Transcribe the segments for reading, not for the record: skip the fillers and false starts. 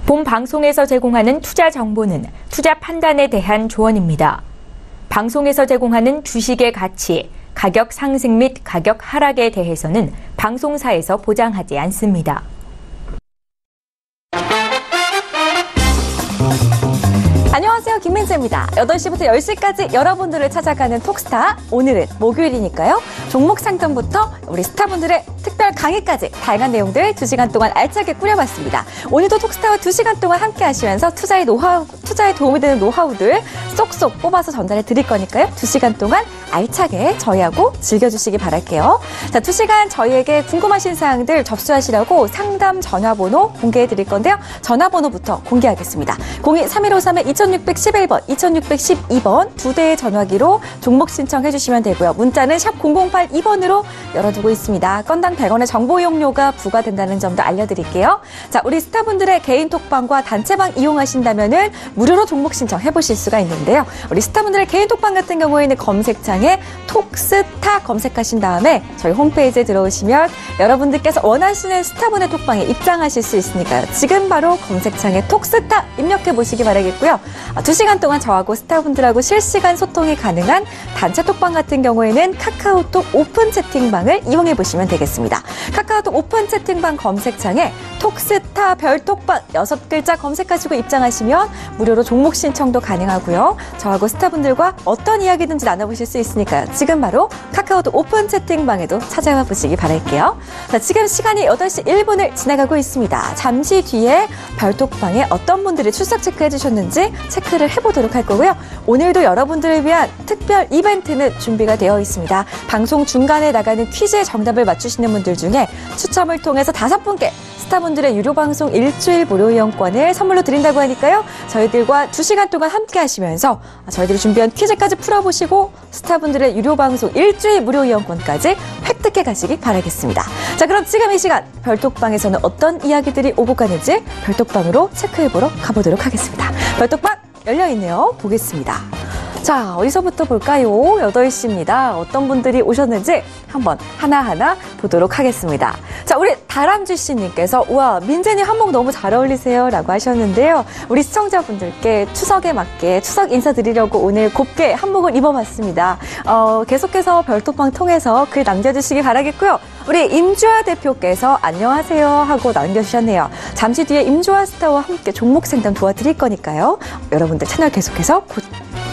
본 방송에서 제공하는 투자 정보는 투자 판단에 대한 조언입니다. 방송에서 제공하는 주식의 가치, 가격 상승 및 가격 하락에 대해서는 방송사에서 보장하지 않습니다. 안녕하세요, 김민재입니다. 8시부터 10시까지 여러분들을 찾아가는 톡스타. 오늘은 목요일이니까요. 종목 상담부터 우리 스타분들의 특별 강의까지 다양한 내용들 2시간 동안 알차게 꾸려봤습니다. 오늘도 톡스타와 2시간 동안 함께 하시면서 투자에 도움이 되는 노하우들 쏙쏙 뽑아서 전달해 드릴 거니까요. 2시간 동안 알차게 저희하고 즐겨주시기 바랄게요. 자, 2시간 저희에게 궁금하신 사항들 접수하시라고 상담 전화번호 공개해 드릴 건데요. 전화번호부터 공개하겠습니다. 02-3111-2611번, 2612번 두 대의 전화기로 종목 신청해 주시면 되고요. 문자는 샵 0082번으로 열어두고 있습니다. 건당 100원의 정보 이용료가 부과된다는 점도 알려드릴게요. 자, 우리 스타분들의 개인 톡방과 단체방 이용하신다면은 무료로 종목 신청해 보실 수가 있는데요. 우리 스타분들의 개인 톡방 같은 경우에는 검색창에 톡스타 검색하신 다음에 저희 홈페이지에 들어오시면 여러분들께서 원하시는 스타분의 톡방에 입장하실 수 있으니까요. 지금 바로 검색창에 톡스타 입력해 보시기 바라겠고요. 2시간 동안 저하고 스타분들하고 실시간 소통이 가능한 단체 톡방 같은 경우에는 카카오톡 오픈 채팅방을 이용해 보시면 되겠습니다. 카카오톡 오픈 채팅방 검색창에 톡스타 별톡방 6글자 검색하시고 입장하시면 무료로 종목 신청도 가능하고요. 저하고 스타분들과 어떤 이야기든지 나눠보실 수 있으니까요. 지금 바로 카카오톡 오픈 채팅방에도 찾아와 보시기 바랄게요. 자, 지금 시간이 8시 1분을 지나가고 있습니다. 잠시 뒤에 별톡방에 어떤 분들이 출석 체크해 주셨는지 체크를 해보도록 할 거고요. 오늘도 여러분들을 위한 특별 이벤트는 준비가 되어 있습니다. 방송 중간에 나가는 퀴즈의 정답을 맞추시는 분들 중에 추첨을 통해서 5분께 스타분들의 유료 방송 일주일 무료 이용권을 선물로 드린다고 하니까요. 저희들과 2시간 동안 함께 하시면서 저희들이 준비한 퀴즈까지 풀어보시고 스타분들의 유료 방송 일주일 무료 이용권까지 획득해 가시기 바라겠습니다. 자, 그럼 지금 이 시간 별톡방에서는 어떤 이야기들이 오고 가는지 별톡방으로 체크해보러 가보도록 하겠습니다. 별톡방 열려있네요. 보겠습니다. 자, 어디서부터 볼까요? 8시입니다. 어떤 분들이 오셨는지 한번 하나하나 보도록 하겠습니다. 자, 우리 다람쥐 씨님께서 우와, 민재님 한복 너무 잘 어울리세요 라고 하셨는데요. 우리 시청자분들께 추석에 맞게 추석 인사드리려고 오늘 곱게 한복을 입어봤습니다. 계속해서 별톡방 통해서 글 남겨주시기 바라겠고요. 우리 임주아 대표께서 안녕하세요 하고 남겨주셨네요. 잠시 뒤에 임주아 스타와 함께 종목 상담 도와드릴 거니까요. 여러분들 채널 계속해서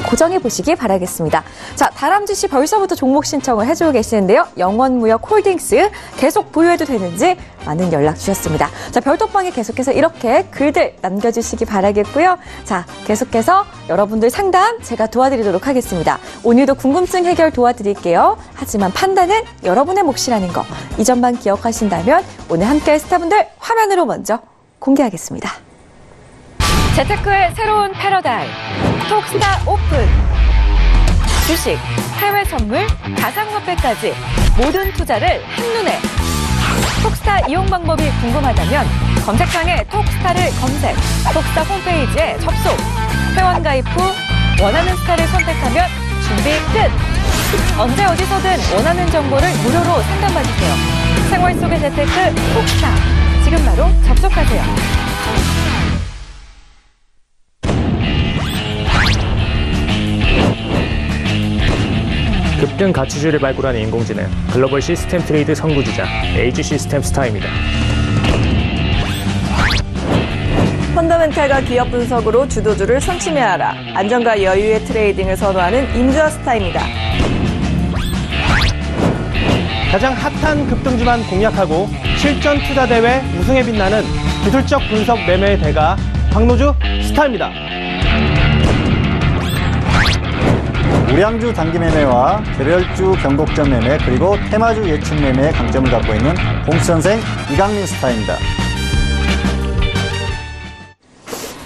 고정해 보시기 바라겠습니다. 자, 다람쥐 씨 벌써부터 종목 신청을 해주고 계시는데요. 영원무역 홀딩스 계속 보유해도 되는지 많은 연락 주셨습니다. 자, 별톡방에 계속해서 이렇게 글들 남겨주시기 바라겠고요. 자, 계속해서 여러분들 상담 제가 도와드리도록 하겠습니다. 오늘도 궁금증 해결 도와드릴게요. 하지만 판단은 여러분의 몫이라는 거 이 점만 기억하신다면 오늘 함께할 스타분들 화면으로 먼저 공개하겠습니다. 재테크의 새로운 패러다임 톡스타 오픈. 주식, 해외 선물, 가상화폐까지 모든 투자를 한눈에. 톡스타 이용 방법이 궁금하다면 검색창에 톡스타를 검색, 톡스타 홈페이지에 접속, 회원 가입 후 원하는 스타를 선택하면 준비 끝! 언제 어디서든 원하는 정보를 무료로 상담받으세요. 생활 속의 재테크 톡스타. 지금 바로 접속하세요. 급등 가치주를 발굴하는 인공지능 글로벌 시스템 트레이드 선구주자 에이지 시스템 스타입니다. 펀더멘탈과 기업 분석으로 주도주를 선취매하라. 안정과 여유의 트레이딩을 선호하는 임주아 스타입니다. 가장 핫한 급등주만 공략하고 실전 투자 대회 우승에 빛나는 기술적 분석 매매의 대가 박노주 스타입니다. 우량주 단기 매매와 개별주 변곡점 매매 그리고 테마주 예측 매매의 강점을 갖고 있는 공수선생 이강민 스타입니다.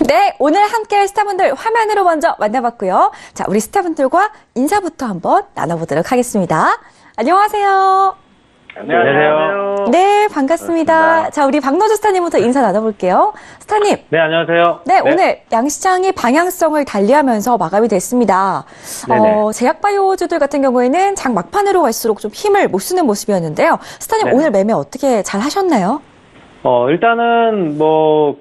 네, 오늘 함께할 스타분들 화면으로 먼저 만나봤고요. 자, 우리 스타분들과 인사부터 한번 나눠보도록 하겠습니다. 안녕하세요. 안녕하세요. 네, 반갑습니다. 자, 우리 박노주 스타님부터 인사 나눠볼게요. 스타님. 네, 안녕하세요. 네, 오늘 양시장이 방향성을 달리하면서 마감이 됐습니다. 제약바이오주들 같은 경우에는 장 막판으로 갈수록 좀 힘을 못 쓰는 모습이었는데요. 스타님, 네. 오늘 매매 어떻게 잘 하셨나요? 일단은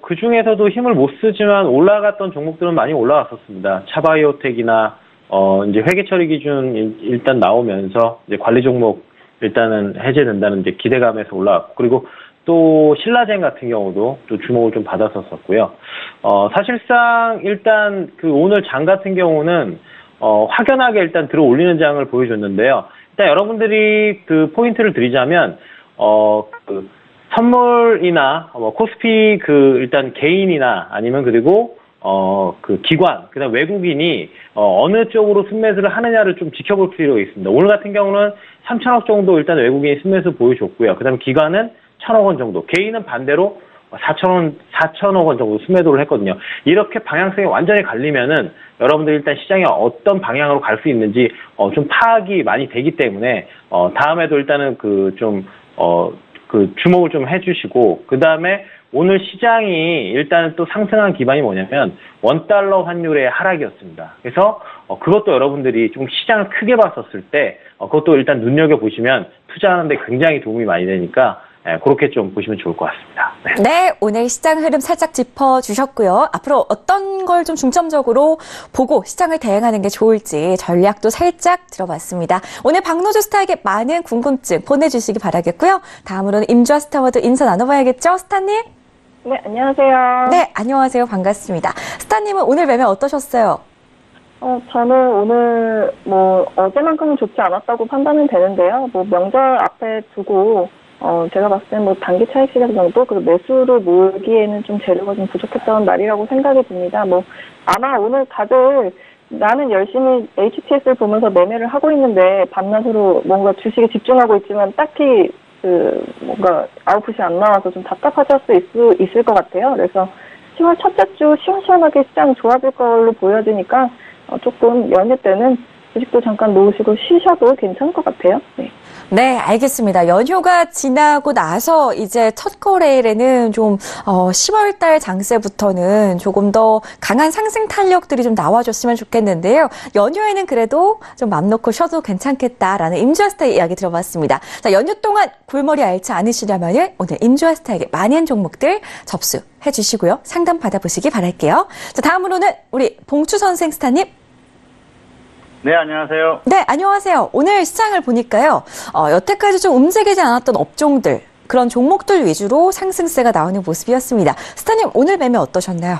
그 중에서도 힘을 못 쓰지만 올라갔던 종목들은 많이 올라왔었습니다. 차바이오텍이나 이제 회계 처리 기준 일단 나오면서 이제 관리 종목 일단은 해제된다는 이제 기대감에서 올라왔고, 그리고 또 신라젠 같은 경우도 또 주목을 좀 받았었고요. 사실상 일단 그 오늘 장 같은 경우는 확연하게 일단 들어 올리는 장을 보여줬는데요. 일단 여러분들이 그 포인트를 드리자면 그 선물이나 코스피 그 일단 개인이나 아니면 그리고 그 기관, 그다음 외국인이 어느 쪽으로 순매수를 하느냐를 좀 지켜볼 필요가 있습니다. 오늘 같은 경우는 3천억 정도 일단 외국인이 순매수 보여줬고요. 그다음 기관은 1,000억 원 정도, 개인은 반대로 4천억 원 정도 순매도를 했거든요. 이렇게 방향성이 완전히 갈리면은 여러분들 일단 시장이 어떤 방향으로 갈 수 있는지 좀 파악이 많이 되기 때문에 다음에도 일단은 그 주목을 좀 해주시고, 그 다음에 오늘 시장이 일단 또 상승한 기반이 뭐냐면 원달러 환율의 하락이었습니다. 그래서 그것도 여러분들이 좀 시장을 크게 봤었을 때 그것도 일단 눈여겨보시면 투자하는데 굉장히 도움이 많이 되니까 그렇게 좀 보시면 좋을 것 같습니다. 네, 오늘 시장 흐름 살짝 짚어주셨고요. 앞으로 어떤 걸 좀 중점적으로 보고 시장을 대응하는 게 좋을지 전략도 살짝 들어봤습니다. 오늘 박노주 스타에게 많은 궁금증 보내주시기 바라겠고요. 다음으로는 임주아 스타와도 인사 나눠봐야겠죠, 스타님? 네, 안녕하세요. 네, 안녕하세요. 반갑습니다. 스타님은 오늘 매매 어떠셨어요? 저는 오늘 어제만큼은 좋지 않았다고 판단은 되는데요. 명절 앞에 두고 제가 봤을 때 단기 차익 시간 정도 매수를 몰기에는 좀 재료가 좀 부족했던 날이라고 생각이 듭니다. 아마 오늘 다들 나는 열심히 HTS를 보면서 매매를 하고 있는데 밤낮으로 뭔가 주식에 집중하고 있지만 딱히 뭔가 아웃풋이 안 나와서 좀 답답하실 수 있을 것 같아요. 그래서 10월 첫째 주 시원시원하게 시장 좋아질 걸로 보여지니까 조금 연휴 때는 주식도 잠깐 놓으시고 쉬셔도 괜찮을 것 같아요. 네. 네, 알겠습니다. 연휴가 지나고 나서 이제 첫 거래일에는 좀 10월달 장세부터는 조금 더 강한 상승 탄력들이 좀 나와줬으면 좋겠는데요. 연휴에는 그래도 좀 맘 놓고 쉬어도 괜찮겠다라는 임주아스타의 이야기 들어봤습니다. 자, 연휴 동안 골머리 앓지 않으시려면 오늘 임주아스타에게 많은 종목들 접수해 주시고요. 상담 받아보시기 바랄게요. 자, 다음으로는 우리 봉추 선생 스타님. 네, 안녕하세요. 네, 안녕하세요. 오늘 시장을 보니까요, 여태까지 좀 움직이지 않았던 업종들, 그런 종목들 위주로 상승세가 나오는 모습이었습니다. 스타님, 오늘 매매 어떠셨나요?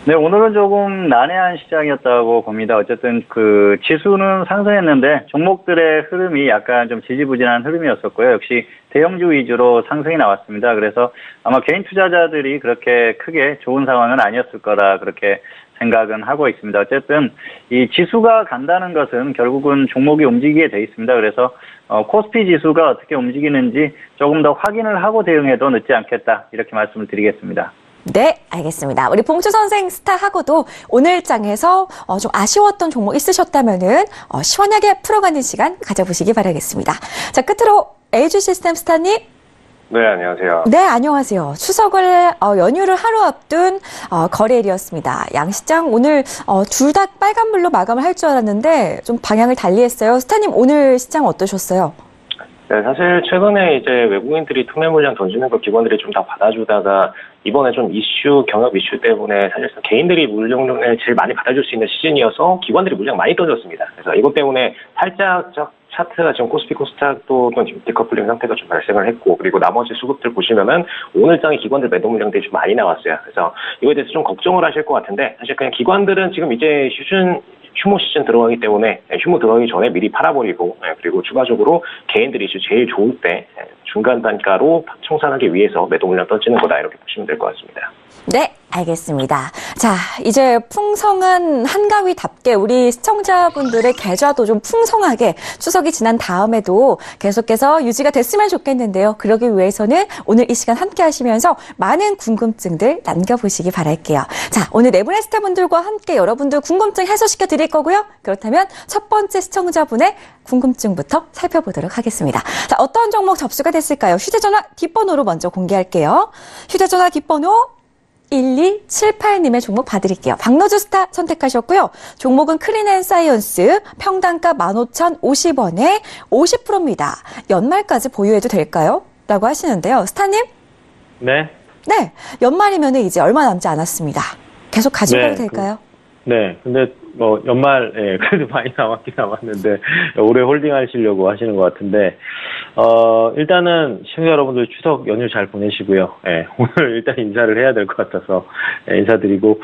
네, 오늘은 조금 난해한 시장이었다고 봅니다. 어쨌든 그 지수는 상승했는데 종목들의 흐름이 약간 좀 지지부진한 흐름이었었고요. 역시 대형주 위주로 상승이 나왔습니다. 그래서 아마 개인 투자자들이 그렇게 크게 좋은 상황은 아니었을 거라 그렇게 생각은 하고 있습니다. 어쨌든 이 지수가 간다는 것은 결국은 종목이 움직이게 돼 있습니다. 그래서 코스피 지수가 어떻게 움직이는지 조금 더 확인을 하고 대응해도 늦지 않겠다, 이렇게 말씀을 드리겠습니다. 네, 알겠습니다. 우리 봉추 선생 스타하고도 오늘 장에서 좀 아쉬웠던 종목 있으셨다면은 시원하게 풀어가는 시간 가져보시기 바라겠습니다. 자, 끝으로 LG 시스템 스타님. 네, 안녕하세요. 네, 안녕하세요. 추석을 연휴를 하루 앞둔 거래일이었습니다. 양시장 오늘 둘 다 빨간불로 마감을 할 줄 알았는데 좀 방향을 달리했어요. 스타님, 오늘 시장 어떠셨어요? 네, 사실 최근에 이제 외국인들이 투매 물량 던지는 거 기관들이 좀 다 받아주다가 이번에 좀 경협 이슈 때문에 사실상 개인들이 물량을 제일 많이 받아줄 수 있는 시즌이어서 기관들이 물량 많이 던졌습니다. 그래서 이것 때문에 살짝 차트가 지금 코스피 코스닥도 디커플링 상태가 좀 발생을 했고, 그리고 나머지 수급들 보시면은 오늘장에 기관들 매도 물량들이 좀 많이 나왔어요. 그래서 이거에 대해서 좀 걱정을 하실 것 같은데, 사실 그냥 기관들은 지금 이제 휴무 시즌 들어가기 때문에 휴무 들어가기 전에 미리 팔아버리고, 그리고 추가적으로 개인들이 제일 좋을 때 중간 단가로 청산하기 위해서 매도 물량 던지는 거다, 이렇게 보시면 될 것 같습니다. 네, 알겠습니다. 자, 이제 풍성한 한가위답게 우리 시청자분들의 계좌도 좀 풍성하게 추석이 지난 다음에도 계속해서 유지가 됐으면 좋겠는데요. 그러기 위해서는 오늘 이 시간 함께 하시면서 많은 궁금증들 남겨보시기 바랄게요. 자, 오늘 네 분의 스타분들과 함께 여러분들 궁금증 해소시켜 드릴 거고요. 그렇다면 첫 번째 시청자분의 궁금증부터 살펴보도록 하겠습니다. 자, 어떤 종목 접수가 됐을까요? 휴대전화 뒷번호로 먼저 공개할게요. 휴대전화 뒷번호 1278님의 종목 봐드릴게요. 박노주 스타 선택하셨고요. 종목은 크린앤사이언스, 평단가 15,050원에 50%입니다. 연말까지 보유해도 될까요? 라고 하시는데요. 스타님? 네. 네, 연말이면 이제 얼마 남지 않았습니다. 계속 가지고 가도 될까요? 네, 근데 뭐 연말 그래도 많이 남았긴 남았는데 올해 홀딩하시려고 하시는 것 같은데 일단은 시청자 여러분들 추석 연휴 잘 보내시고요. 오늘 일단 인사를 해야 될 것 같아서 인사드리고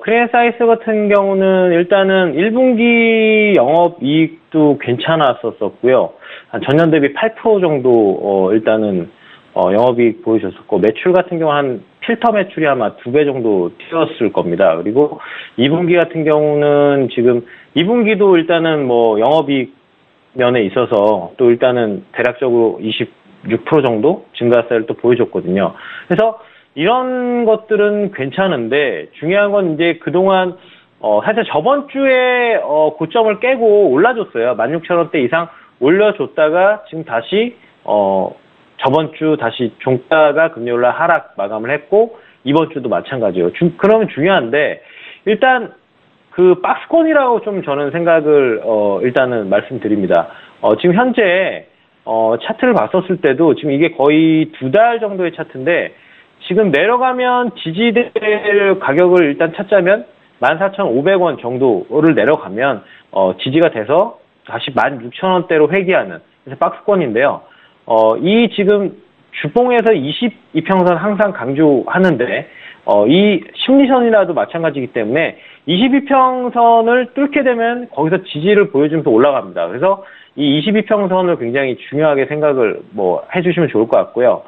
크리엔사이스 같은 경우는 일단은 1분기 영업이익도 괜찮았었고요. 한 전년 대비 8% 정도 일단은 영업이익 보여줬었고, 매출 같은 경우 한 필터 매출이 아마 2배 정도 튀었을 겁니다. 그리고 2분기 같은 경우는 지금 2분기도 일단은 뭐 영업이익 면에 있어서 또 일단은 대략적으로 26% 정도 증가세를 또 보여줬거든요. 그래서 이런 것들은 괜찮은데 중요한 건 이제 그동안 사실 저번 주에 고점을 깨고 올라줬어요. 16,000원대 이상 올려줬다가 지금 다시 저번 주 다시 종가가 금요일날 하락 마감을 했고 이번 주도 마찬가지예요. 그러면 중요한데 일단 그 박스권이라고 좀 저는 생각을 일단은 말씀드립니다. 지금 현재 차트를 봤었을 때도 지금 이게 거의 2달 정도의 차트인데 지금 내려가면 지지될 가격을 일단 찾자면 14,500원 정도를 내려가면 지지가 돼서 다시 16,000원대로 회귀하는 그래서 박스권인데요. 이 지금 주봉에서 22평선 항상 강조하는데 이 심리선이라도 마찬가지이기 때문에 22평선을 뚫게 되면 거기서 지지를 보여주면서 올라갑니다. 그래서 이 22평선을 굉장히 중요하게 생각을 해주시면 좋을 것 같고요.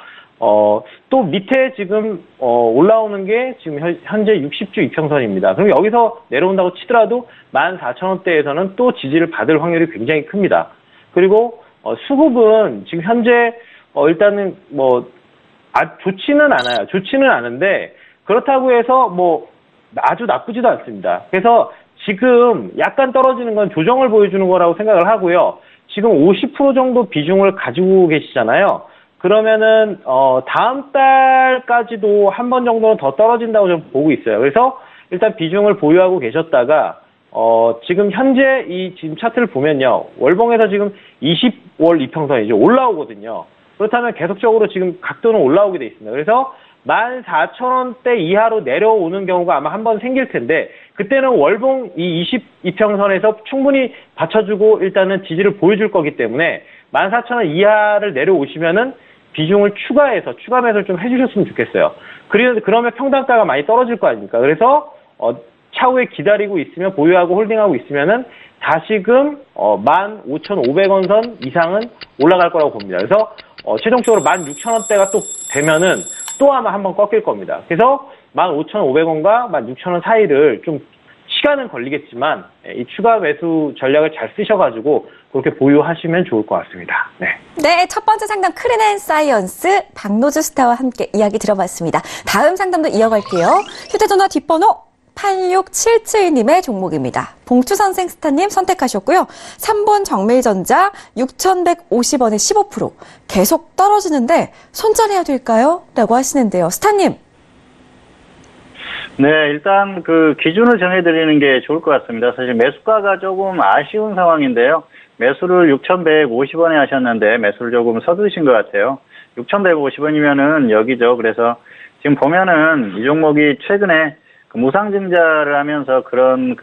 또 밑에 지금 올라오는 게 지금 현재 60주 이평선입니다. 그럼 여기서 내려온다고 치더라도 14,000원대에서는 또 지지를 받을 확률이 굉장히 큽니다. 그리고 수급은 지금 현재 일단은 좋지는 않아요. 좋지는 않은데 그렇다고 해서 아주 나쁘지도 않습니다. 그래서 지금 약간 떨어지는 건 조정을 보여주는 거라고 생각을 하고요. 지금 50% 정도 비중을 가지고 계시잖아요. 그러면은 다음 달까지도 한 번 정도는 더 떨어진다고 저는 보고 있어요. 그래서 일단 비중을 보유하고 계셨다가 지금 현재 지금 차트를 보면요. 월봉에서 지금 20월 이평선이 이제 올라오거든요. 그렇다면 계속적으로 지금 각도는 올라오게 돼 있습니다. 그래서 14,000원대 이하로 내려오는 경우가 아마 한 번 생길 텐데 그때는 월봉 이 22평선에서 충분히 받쳐주고 일단은 지지를 보여줄 거기 때문에 14,000원 이하를 내려오시면은 비중을 추가해서 추가 매수를 좀 해주셨으면 좋겠어요. 그러면 평단가가 많이 떨어질 거 아닙니까? 그래서 차후에 기다리고 있으면 보유하고 홀딩하고 있으면은 다시금 15,500원 선 이상은 올라갈 거라고 봅니다. 그래서 최종적으로 16,000원대가 또 되면은 또 아마 한번 꺾일 겁니다. 그래서 15,500원과 16,000원 사이를 좀 시간은 걸리겠지만 이 추가 매수 전략을 잘 쓰셔가지고 그렇게 보유하시면 좋을 것 같습니다. 네. 네, 첫 번째 상담 크리엔사이언스 박노주 스타와 함께 이야기 들어봤습니다. 다음 상담도 이어갈게요. 휴대전화 뒷번호 8677님의 종목입니다. 봉투선생 스타님 선택하셨고요. 3번 정밀전자 6,150원에 15% 계속 떨어지는데 손절해야 될까요? 라고 하시는데요. 스타님. 네, 일단 그 기준을 정해드리는 게 좋을 것 같습니다. 사실 매수가가 조금 아쉬운 상황인데요. 매수를 6,150원에 하셨는데 매수를 조금 서두르신 것 같아요. 6,150원이면은 여기죠. 그래서 지금 보면은 이 종목이 최근에 그 무상증자를 하면서 그런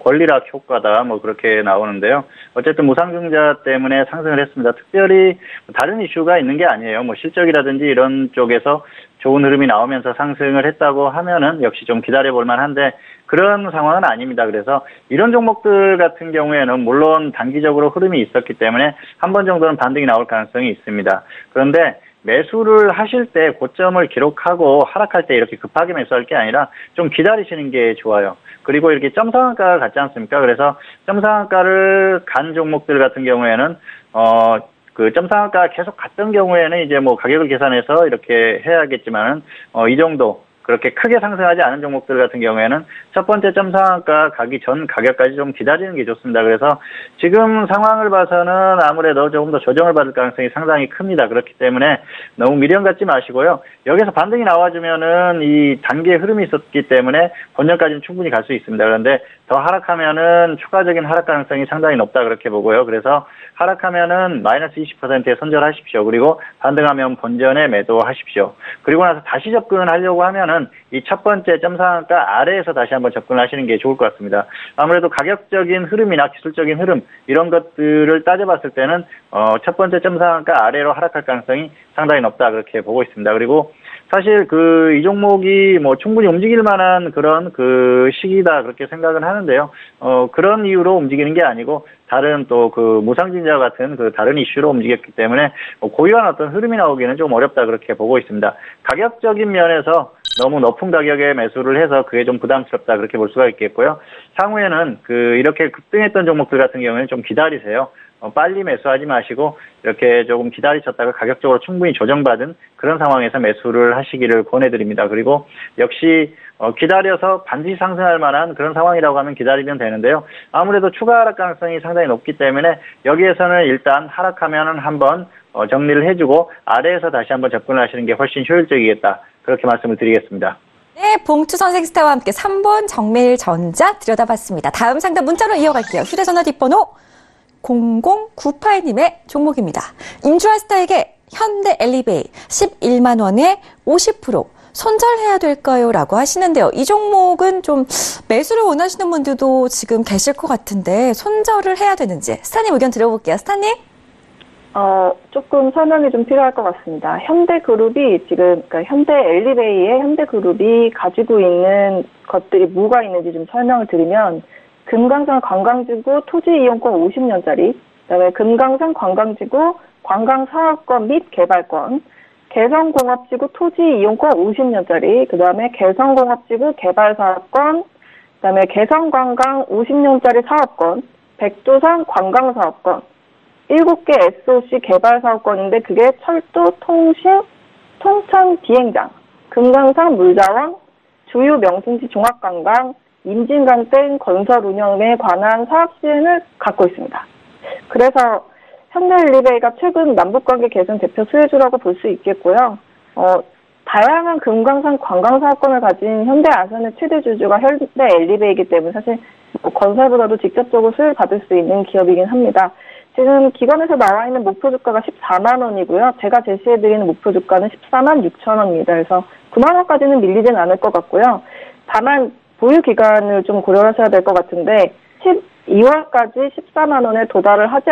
권리락 효과다 그렇게 나오는데요. 어쨌든 무상증자 때문에 상승을 했습니다. 특별히 다른 이슈가 있는 게 아니에요. 실적이라든지 이런 쪽에서 좋은 흐름이 나오면서 상승을 했다고 하면은 역시 좀 기다려볼 만한데 그런 상황은 아닙니다. 그래서 이런 종목들 같은 경우에는 물론 단기적으로 흐름이 있었기 때문에 한 번 정도는 반등이 나올 가능성이 있습니다. 그런데 매수를 하실 때 고점을 기록하고 하락할 때 이렇게 급하게 매수할 게 아니라 좀 기다리시는 게 좋아요. 그리고 이렇게 점상한가를 갖지 않습니까? 그래서 점상한가를 간 종목들 같은 경우에는 그 점상한가 계속 갔던 경우에는 이제 가격을 계산해서 이렇게 해야겠지만은 이 정도 그렇게 크게 상승하지 않은 종목들 같은 경우에는 첫 번째 점상한가 가기 전 가격까지 좀 기다리는 게 좋습니다. 그래서 지금 상황을 봐서는 아무래도 조금 더 조정을 받을 가능성이 상당히 큽니다. 그렇기 때문에 너무 미련 갖지 마시고요. 여기서 반등이 나와주면은 이 단기의 흐름이 있었기 때문에 본전까지는 충분히 갈 수 있습니다. 그런데 더 하락하면은 추가적인 하락 가능성이 상당히 높다 그렇게 보고요. 그래서 하락하면은 마이너스 20%에 손절하십시오. 그리고 반등하면 본전에 매도하십시오. 그리고 나서 다시 접근을 하려고 하면은 이 첫 번째 점상한가 아래에서 다시 한번 접근을 하시는 게 좋을 것 같습니다. 아무래도 가격적인 흐름이나 기술적인 흐름 이런 것들을 따져봤을 때는 첫 번째 점상한가 아래로 하락할 가능성이 상당히 높다 그렇게 보고 있습니다. 그리고 사실 이 종목이 뭐 충분히 움직일 만한 그런 시기다 그렇게 생각은 하는데요. 그런 이유로 움직이는 게 아니고 다른 또 무상증자 같은 다른 이슈로 움직였기 때문에 고유한 어떤 흐름이 나오기는 좀 어렵다 그렇게 보고 있습니다. 가격적인 면에서 너무 높은 가격에 매수를 해서 그게 좀 부담스럽다 그렇게 볼 수가 있겠고요. 향후에는 이렇게 급등했던 종목들 같은 경우에는 좀 기다리세요. 빨리 매수하지 마시고 이렇게 조금 기다리셨다가 가격적으로 충분히 조정받은 그런 상황에서 매수를 하시기를 권해드립니다. 그리고 역시 기다려서 반드시 상승할 만한 그런 상황이라고 하면 기다리면 되는데요. 아무래도 추가 하락 가능성이 상당히 높기 때문에 여기에서는 일단 하락하면은 한번 정리를 해주고 아래에서 다시 한번 접근을 하시는 게 훨씬 효율적이겠다. 그렇게 말씀을 드리겠습니다. 네, 봉투 선생스타와 함께 3번 정밀전자 들여다봤습니다. 다음 상담 문자로 이어갈게요. 휴대전화 뒷번호 0098님의 종목입니다. 임주아스타에게 현대 엘리베이 11만 원에 50% 손절해야 될까요? 라고 하시는데요. 이 종목은 좀 매수를 원하시는 분들도 지금 계실 것 같은데 손절을 해야 되는지 스타님 의견 들어볼게요. 스타님? 조금 설명이 좀 필요할 것 같습니다. 현대그룹이 지금, 그러니까 현대 엘리베이에 현대그룹이 가지고 있는 것들이 뭐가 있는지 좀 설명을 드리면 금강산 관광지구 토지이용권 50년짜리, 그다음에 금강산 관광지구 관광사업권 및 개발권, 개성공업지구 토지이용권 50년짜리, 그다음에 개성공업지구 개발사업권, 그다음에 개성관광 50년짜리 사업권, 백두산 관광사업권, 7개 SOC 개발사업권인데 그게 철도, 통신, 통천 비행장, 금강산 물자원, 주요 명승지 종합관광, 임진강 댐 건설 운영에 관한 사업 시행을 갖고 있습니다. 그래서 현대엘리베이가 최근 남북관계 개선 대표 수혜주라고 볼 수 있겠고요. 다양한 금강산 관광사업권을 가진 현대아산의 최대 주주가 현대엘리베이이기 때문에 사실 건설보다도 직접적으로 수혜를 받을 수 있는 기업이긴 합니다. 지금 기관에서 나와 있는 목표 주가가 14만 원이고요. 제가 제시해드리는 목표 주가는 14만 6천 원입니다. 그래서 9만 원까지는 밀리진 않을 것 같고요. 다만 보유 기간을 좀 고려하셔야 될 것 같은데 12월까지 14만 원에 도달을 하지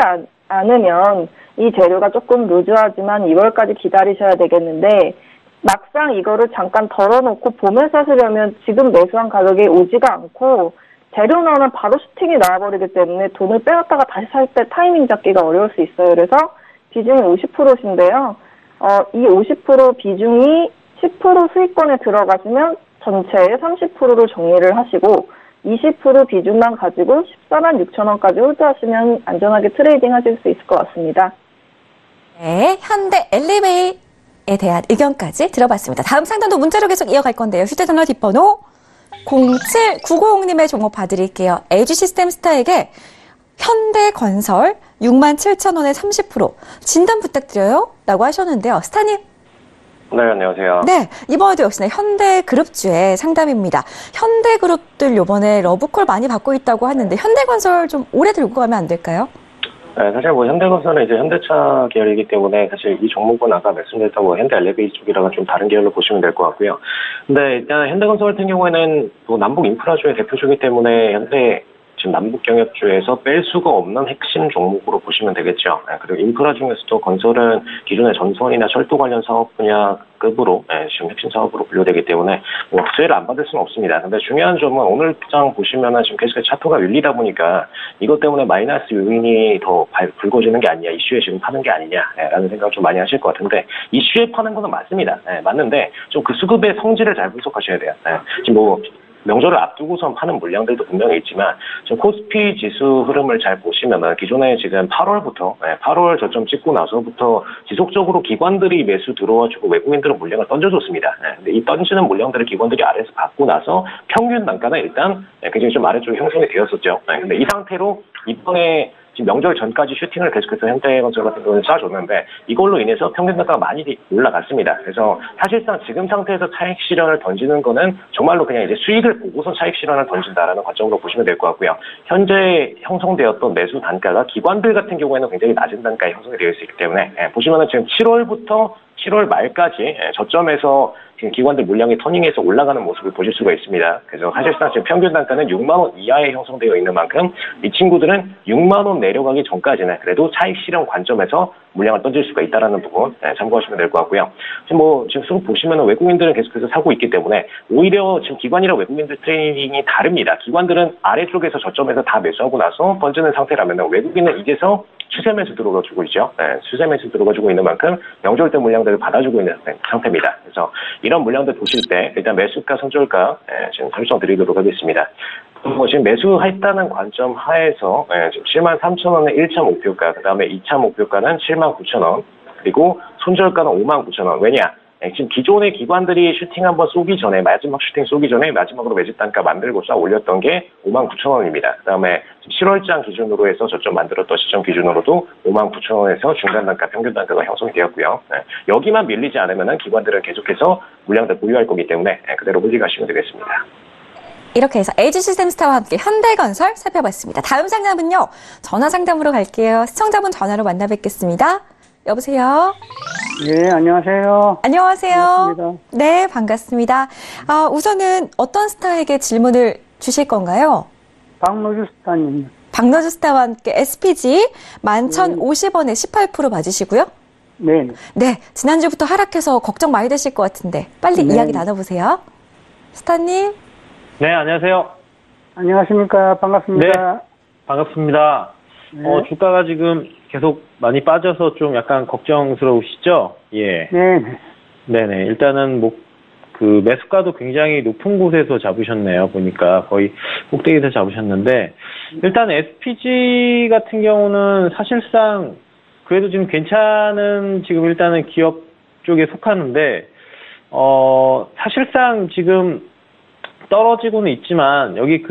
않으면 이 재료가 조금 루즈하지만 2월까지 기다리셔야 되겠는데 막상 이거를 잠깐 덜어놓고 봄에 사시려면 지금 매수한 가격이 오지가 않고 재료 나오면 바로 슈팅이 나와버리기 때문에 돈을 빼놨다가 다시 살 때 타이밍 잡기가 어려울 수 있어요. 그래서 비중이 50%인데요. 이 50% 비중이 10% 수익권에 들어가시면 전체의 30%를 정리를 하시고 20% 비중만 가지고 14만 6천 원까지 홀드하시면 안전하게 트레이딩 하실 수 있을 것 같습니다. 네, 현대 엘리베이에 대한 의견까지 들어봤습니다. 다음 상담도 문자로 계속 이어갈 건데요. 휴대전화 뒷번호 0790님의 종목 봐드릴게요. LG 시스템스타에게 현대건설 6만 7천 원에 30% 진단 부탁드려요 라고 하셨는데요. 스타님. 네, 안녕하세요. 네, 이번에도 역시나 현대그룹주의 상담입니다. 현대그룹들 이번에 러브콜 많이 받고 있다고 하는데 현대건설 좀 오래 들고 가면 안 될까요? 네, 사실 현대건설은 이제 현대차 계열이기 때문에 사실 이 종목은 아까 말씀드렸던 현대엘리베이 쪽이랑은 좀 다른 계열로 보시면 될 것 같고요. 근데 일단 현대건설 같은 경우에는 또 남북 인프라주의 대표주이기 때문에 현대 지금 남북경협주에서 뺄 수가 없는 핵심 종목으로 보시면 되겠죠. 그리고 인프라 중에서도 건설은 기존의 전선이나 철도 관련 사업 분야급으로 지금 핵심 사업으로 분류되기 때문에 수혜를 안 받을 수는 없습니다. 근데 중요한 점은 오늘 시장 보시면은 지금 계속 차트가 밀리다 보니까 이것 때문에 마이너스 요인이 더 불거지는 게 아니냐, 이슈에 지금 파는 게 아니냐라는 생각을 좀 많이 하실 것 같은데 이슈에 파는 거는 맞습니다. 맞는데 좀 그 수급의 성질을 잘 분석하셔야 돼요. 지금 명절을 앞두고선 파는 물량들도 분명히 있지만 지금 코스피 지수 흐름을 잘 보시면은 기존에 지금 8월 저점 찍고 나서부터 지속적으로 기관들이 매수 들어와주고 외국인들은 물량을 던져줬습니다. 근데 이 던지는 물량들을 기관들이 아래에서 받고 나서 평균 단가는 일단 굉장히 좀 아래쪽에 형성이 되었었죠. 근데 이 상태로 이번에 지금 명절 전까지 슈팅을 계속해서 현대건설 같은 경우는 쏴줬는데 이걸로 인해서 평균 단가가 많이 올라갔습니다. 그래서 사실상 지금 상태에서 차익 실현을 던지는 거는 정말로 그냥 이제 수익을 보고서 차익 실현을 던진다라는 관점으로 보시면 될 것 같고요. 현재 형성되었던 매수 단가가 기관들 같은 경우에는 굉장히 낮은 단가에 형성이 되어 있기 때문에 보시면은 지금 7월부터 7월 말까지 저점에서 지금 기관들 물량이 터닝해서 올라가는 모습을 보실 수가 있습니다. 그래서 사실상 지금 평균 단가는 6만 원 이하에 형성되어 있는 만큼 이 친구들은 6만 원 내려가기 전까지는 그래도 차익 실현 관점에서 물량을 던질 수가 있다라는 부분 참고하시면 될 것 같고요. 지금 쭉 보시면 외국인들은 계속해서 사고 있기 때문에 오히려 지금 기관이랑 외국인들 트레이딩이 다릅니다. 기관들은 아래쪽에서 저점에서 다 매수하고 나서 번지는 상태라면 외국인은 이제서 추세 매수 들어가지고 있죠. 추세 매수 들어가지고 있는 만큼 명절 때 물량들을 받아주고 있는 상태입니다. 그래서 이런 물량들 보실 때 일단 매수가, 손절가 지금 설정드리도록 하겠습니다. 그리고 지금 매수했다는 관점 하에서 지금 73,000원의 1차 목표가, 그 다음에 2차 목표가는 79,000원, 그리고 손절가는 59,000원. 왜냐? 지금 기존의 기관들이 슈팅 한번 쏘기 전에, 마지막 슈팅 쏘기 전에 마지막으로 매집 단가 만들고 쏴 올렸던 게 59,000원입니다. 그 다음에 7월장 기준으로 해서 저점 만들었던 시점 기준으로도 59,000원에서 중간 단가, 평균 단가가 형성이 되었고요. 여기만 밀리지 않으면 기관들은 계속해서 물량들 보유할 거기 때문에 그대로 홀딩하시면 되겠습니다. 이렇게 해서 LG시스템스타와 함께 현대건설 살펴봤습니다. 다음 상담은요. 전화 상담으로 갈게요. 시청자분 전화로 만나 뵙겠습니다. 여보세요? 네, 안녕하세요. 안녕하세요. 반갑습니다. 네, 반갑습니다. 우선은 어떤 스타에게 질문을 주실 건가요? 박노주 스타님. 박노주 스타와 함께 SPG 11,050원에 18% 맞으시고요? 네. 네, 지난주부터 하락해서 걱정 많이 되실 것 같은데 빨리 네. 이야기 나눠보세요. 스타님? 네, 안녕하세요. 안녕하십니까. 반갑습니다. 네, 반갑습니다. 네. 주가가 지금 계속 많이 빠져서 좀 약간 걱정스러우시죠? 예. 네. 네네. 일단은 그 매수가도 굉장히 높은 곳에서 잡으셨네요. 보니까 거의 꼭대기에서 잡으셨는데, 일단 SPG 같은 경우는 사실상 그래도 지금 괜찮은 지금 일단은 기업 쪽에 속하는데, 사실상 지금 떨어지고는 있지만 여기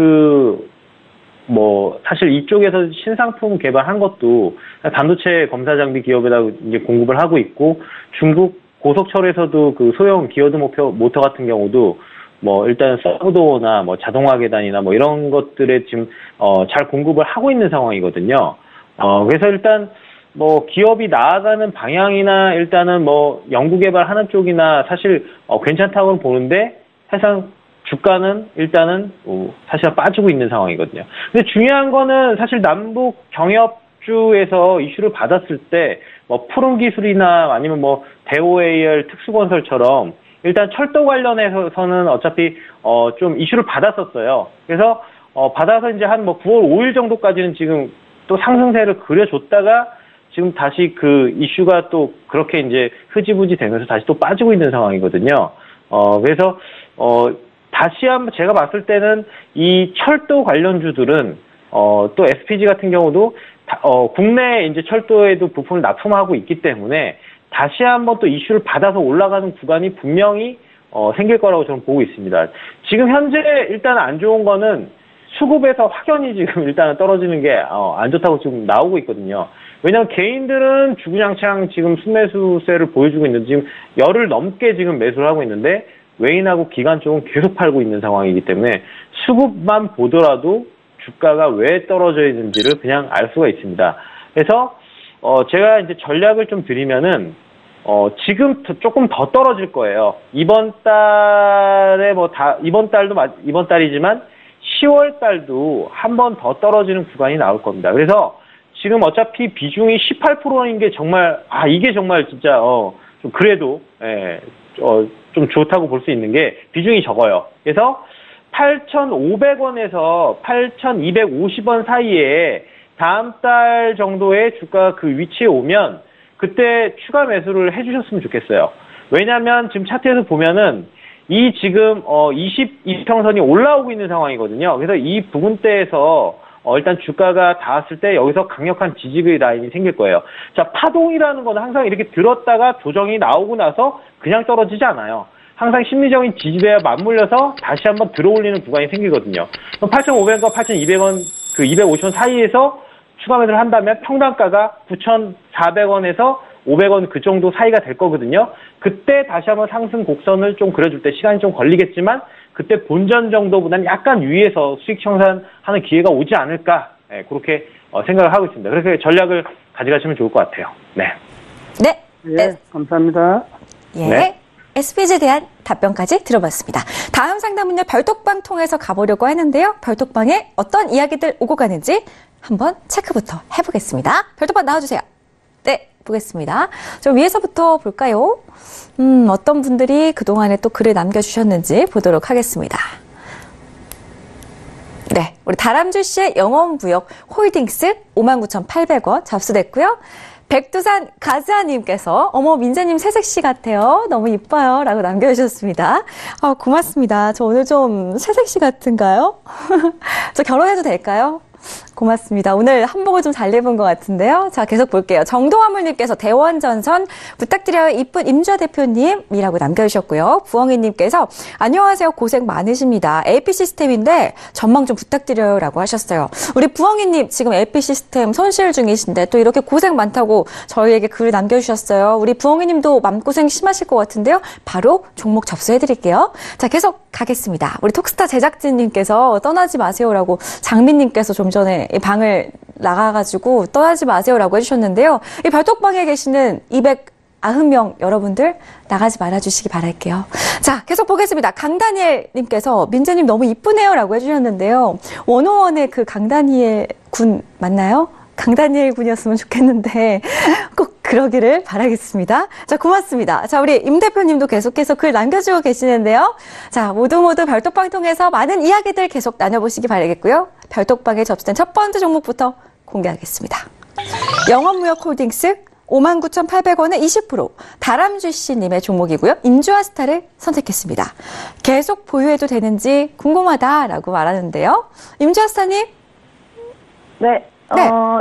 사실 이쪽에서 신상품 개발한 것도 반도체 검사 장비 기업에다 이제 공급을 하고 있고, 중국 고속철에서도 그 소형 기어드 모터 같은 경우도 일단 서브도어나 자동화 계단이나 이런 것들에 지금 잘 공급을 하고 있는 상황이거든요. 그래서 일단 기업이 나아가는 방향이나 일단은 연구 개발하는 쪽이나 사실 괜찮다고 보는데, 사실상 주가는 일단은 사실 빠지고 있는 상황이거든요. 근데 중요한 거는 사실 남북 경협주에서 이슈를 받았을 때 푸른 기술이나 아니면 대오AR 특수건설처럼 일단 철도 관련해서는 어차피 좀 이슈를 받았었어요. 그래서 받아서 이제 한 9월 5일 정도까지는 지금 또 상승세를 그려줬다가 지금 다시 그 이슈가 또 그렇게 이제 흐지부지 되면서 다시 또 빠지고 있는 상황이거든요. 그래서 다시 한번 제가 봤을 때는 이 철도 관련주들은 또 SPG 같은 경우도 국내 이제 철도에도 부품을 납품하고 있기 때문에 다시 한번 또 이슈를 받아서 올라가는 구간이 분명히 생길 거라고 저는 보고 있습니다. 지금 현재 일단 안 좋은 거는 수급에서 확연히 지금 일단은 떨어지는 게 안 좋다고 지금 나오고 있거든요. 왜냐하면 개인들은 주구장창 지금 순매수세를 보여주고 있는데 지금 열흘 넘게 지금 매수를 하고 있는데, 외인하고 기관 쪽은 계속 팔고 있는 상황이기 때문에 수급만 보더라도 주가가 왜 떨어져 있는지를 그냥 알 수가 있습니다. 그래서 제가 이제 전략을 좀 드리면은 지금 조금 더 떨어질 거예요. 이번 달에 이번 달이지만 10월 달도 한 번 더 떨어지는 구간이 나올 겁니다. 그래서 지금 어차피 비중이 18%인 게 정말 이게 정말 진짜 좀 그래도 좀 좋다고 볼 수 있는 게 비중이 적어요. 그래서 8,500원에서 8,250원 사이에 다음 달 정도의 주가 그 위치에 오면 그때 추가 매수를 해주셨으면 좋겠어요. 왜냐하면 지금 차트에서 보면은 이 지금 22평선이 올라오고 있는 상황이거든요. 그래서 이 부분대에서 일단 주가가 닿았을 때 여기서 강력한 지지의 라인이 생길 거예요. 자, 파동이라는 건 항상 이렇게 들었다가 조정이 나오고 나서 그냥 떨어지지 않아요. 항상 심리적인 지지대에 맞물려서 다시 한번 들어올리는 구간이 생기거든요. 그럼 8,500원과 8,200원, 그 250원 사이에서 추가 매도를 한다면 평단가가 9,400원에서 500원 그 정도 사이가 될 거거든요. 그때 다시 한번 상승 곡선을 좀 그려줄 때 시간이 좀 걸리겠지만 그때 본전 정도보다는 약간 위에서 수익 청산하는 기회가 오지 않을까 그렇게 생각을 하고 있습니다. 그래서 전략을 가져가시면 좋을 것 같아요. 네. 네. 예, 감사합니다. 예. 네. SPG에 대한 답변까지 들어봤습니다. 다음 상담은요, 별톡방 통해서 가보려고 하는데요. 별톡방에 어떤 이야기들 오고 가는지 한번 체크부터 해보겠습니다. 별톡방 나와주세요. 네, 보겠습니다. 좀 위에서부터 볼까요? 어떤 분들이 그동안에 또 글을 남겨주셨는지 보도록 하겠습니다. 네, 우리 다람쥐 씨의 영원부역 홀딩스 59,800원 접수됐고요. 백두산 가즈아님께서 어머 민재님 새색시 같아요. 너무 이뻐요. 라고 남겨주셨습니다. 고맙습니다. 저 오늘 좀 새색시 같은가요? 저 결혼해도 될까요? 고맙습니다. 오늘 한복을 좀 잘 입은 것 같은데요. 자, 계속 볼게요. 정동화물님께서 대원전선 부탁드려요. 이쁜 임주아 대표님이라고 남겨주셨고요. 부엉이님께서 안녕하세요. 고생 많으십니다. AP 시스템인데 전망 좀 부탁드려요. 라고 하셨어요. 우리 부엉이님 지금 AP 시스템 손실 중이신데 또 이렇게 고생 많다고 저희에게 글을 남겨주셨어요. 우리 부엉이님도 마음고생 심하실 것 같은데요. 바로 종목 접수해드릴게요. 자, 계속 가겠습니다. 우리 톡스타 제작진님께서 떠나지 마세요라고 장민님께서 좀 전에 이 방을 나가가지고 떠나지 마세요라고 해주셨는데요. 이 별톡방에 계시는 290명 여러분들 나가지 말아주시기 바랄게요. 자, 계속 보겠습니다. 강다니엘님께서 민재님 너무 이쁘네요 라고 해주셨는데요. 101의 그 강다니엘 군 맞나요? 강다니엘 군이었으면 좋겠는데 꼭 그러기를 바라겠습니다. 자, 고맙습니다. 자, 우리 임 대표님도 계속해서 글 남겨주고 계시는데요. 자, 모두 별톡방 통해서 많은 이야기들 계속 나눠보시기 바라겠고요. 별톡방에 접수된 첫 번째 종목부터 공개하겠습니다. 영원무역 홀딩스 59,800원에 20% 다람쥐 씨님의 종목이고요. 임주아스타를 선택했습니다. 계속 보유해도 되는지 궁금하다라고 말하는데요. 임주아스타님? 네.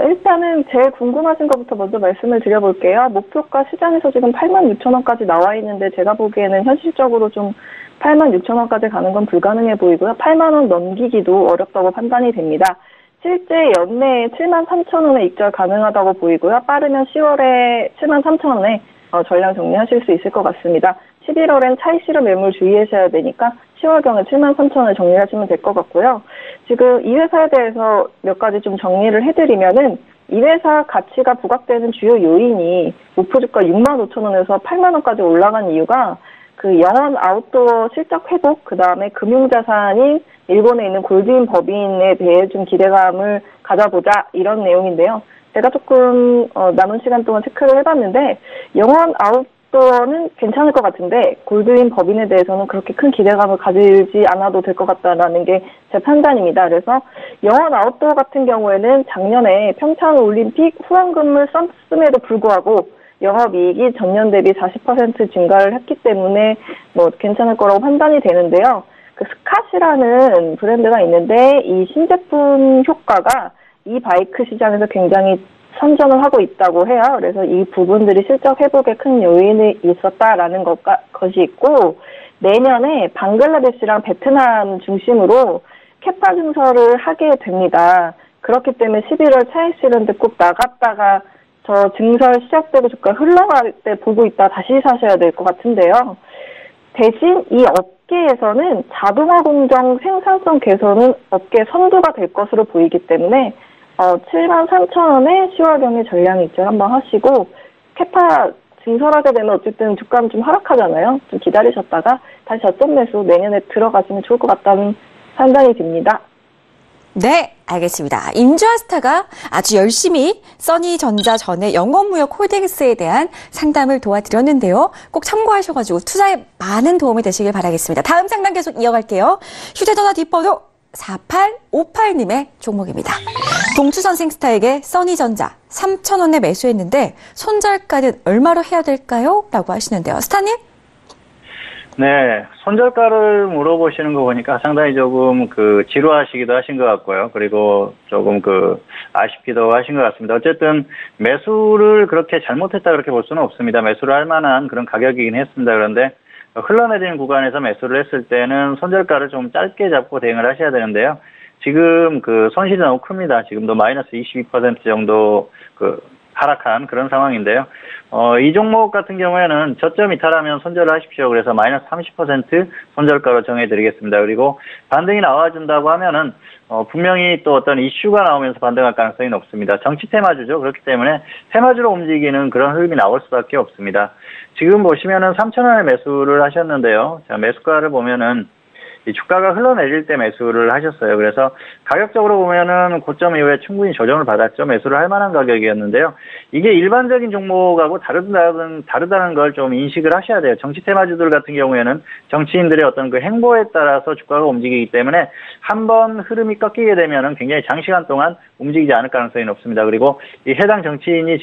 일단은 제일 궁금하신 것부터 먼저 말씀을 드려볼게요. 목표가 시장에서 지금 86,000원까지 나와 있는데 제가 보기에는 현실적으로 좀 86,000원까지 가는 건 불가능해 보이고요. 8만원 넘기기도 어렵다고 판단이 됩니다. 실제 연내에 73,000원에 입절 가능하다고 보이고요. 빠르면 10월에 73,000원에 전량 정리하실 수 있을 것 같습니다. 11월엔 차익 실현 매물 주의하셔야 되니까 10월경에 73,000원을 정리하시면 될 것 같고요. 지금 이 회사에 대해서 몇 가지 좀 정리를 해드리면은 이 회사 가치가 부각되는 주요 요인이 목표주가 65,000원에서 8만원까지 올라간 이유가 그 영원 아웃도어 실적 회복, 그 다음에 금융자산인 일본에 있는 골드인 법인에 대해 좀 기대감을 가져보자 이런 내용인데요. 제가 조금 남은 시간 동안 체크를 해봤는데 영원 아웃도어는 괜찮을 것 같은데 골드인 법인에 대해서는 그렇게 큰 기대감을 가지지 않아도 될 것 같다라는 게 제 판단입니다. 그래서 영원 아웃도어 같은 경우에는 작년에 평창올림픽 후원금을 썼음에도 불구하고 영업이익이 전년 대비 40% 증가를 했기 때문에 뭐 괜찮을 거라고 판단이 되는데요. 그 스캇이라는 브랜드가 있는데 이 신제품 효과가 이 바이크 시장에서 굉장히 선전을 하고 있다고 해요. 그래서 이 부분들이 실적 회복에 큰 요인이 있었다라는 것이 있고 내년에 방글라데시랑 베트남 중심으로 캐파 증설을 하게 됩니다. 그렇기 때문에 11월 차익 실현 때 꼭 나갔다가 저 증설 시작되고 주가 흘러갈 때 보고 있다 다시 사셔야 될 것 같은데요. 대신 이 업계에서는 자동화 공정 생산성 개선은 업계 선두가 될 것으로 보이기 때문에 73,000원에 10월경에 전량 입절 한번 하시고 캐파 증설하게 되면 어쨌든 주가는 좀 하락하잖아요. 좀 기다리셨다가 다시 저점 매수 내년에 들어가시면 좋을 것 같다는 판단이 듭니다. 네, 알겠습니다. 임주아스타가 아주 열심히 써니전자 전에 영원무역 홀딩스에 대한 상담을 도와드렸는데요. 꼭 참고하셔가지고 투자에 많은 도움이 되시길 바라겠습니다. 다음 상담 계속 이어갈게요. 휴대전화 뒷번호 4858님의 종목입니다. 동추선생스타에게 써니전자 3,000원에 매수했는데 손절가는 얼마로 해야 될까요? 라고 하시는데요. 스타님? 네, 손절가를 물어보시는 거 보니까 상당히 조금 지루하시기도 하신 것 같고요. 그리고 조금 아쉽기도 하신 것 같습니다. 어쨌든 매수를 그렇게 잘못했다 그렇게 볼 수는 없습니다. 매수를 할 만한 그런 가격이긴 했습니다. 그런데 흘러내리는 구간에서 매수를 했을 때는 손절가를 좀 짧게 잡고 대응을 하셔야 되는데요. 지금 그 손실이 너무 큽니다. 지금도 마이너스 22% 정도 하락한 그런 상황인데요. 이 종목 같은 경우에는 저점 이탈하면 손절을 하십시오. 그래서 마이너스 30% 손절가로 정해드리겠습니다. 그리고 반등이 나와준다고 하면은 분명히 또 어떤 이슈가 나오면서 반등할 가능성이 높습니다. 정치 테마주죠. 그렇기 때문에 테마주로 움직이는 그런 흐름이 나올 수밖에 없습니다. 지금 보시면은 3,000원에 매수를 하셨는데요. 자, 매수가를 보면은 이 주가가 흘러내릴 때 매수를 하셨어요. 그래서 가격적으로 보면은 고점 이후에 충분히 조정을 받았죠. 매수를 할 만한 가격이었는데요. 이게 일반적인 종목하고 다르다는 걸 좀 인식을 하셔야 돼요. 정치 테마주들 같은 경우에는 정치인들의 어떤 그 행보에 따라서 주가가 움직이기 때문에 한번 흐름이 꺾이게 되면은 굉장히 장시간 동안 움직이지 않을 가능성이 높습니다. 그리고 이 해당 정치인이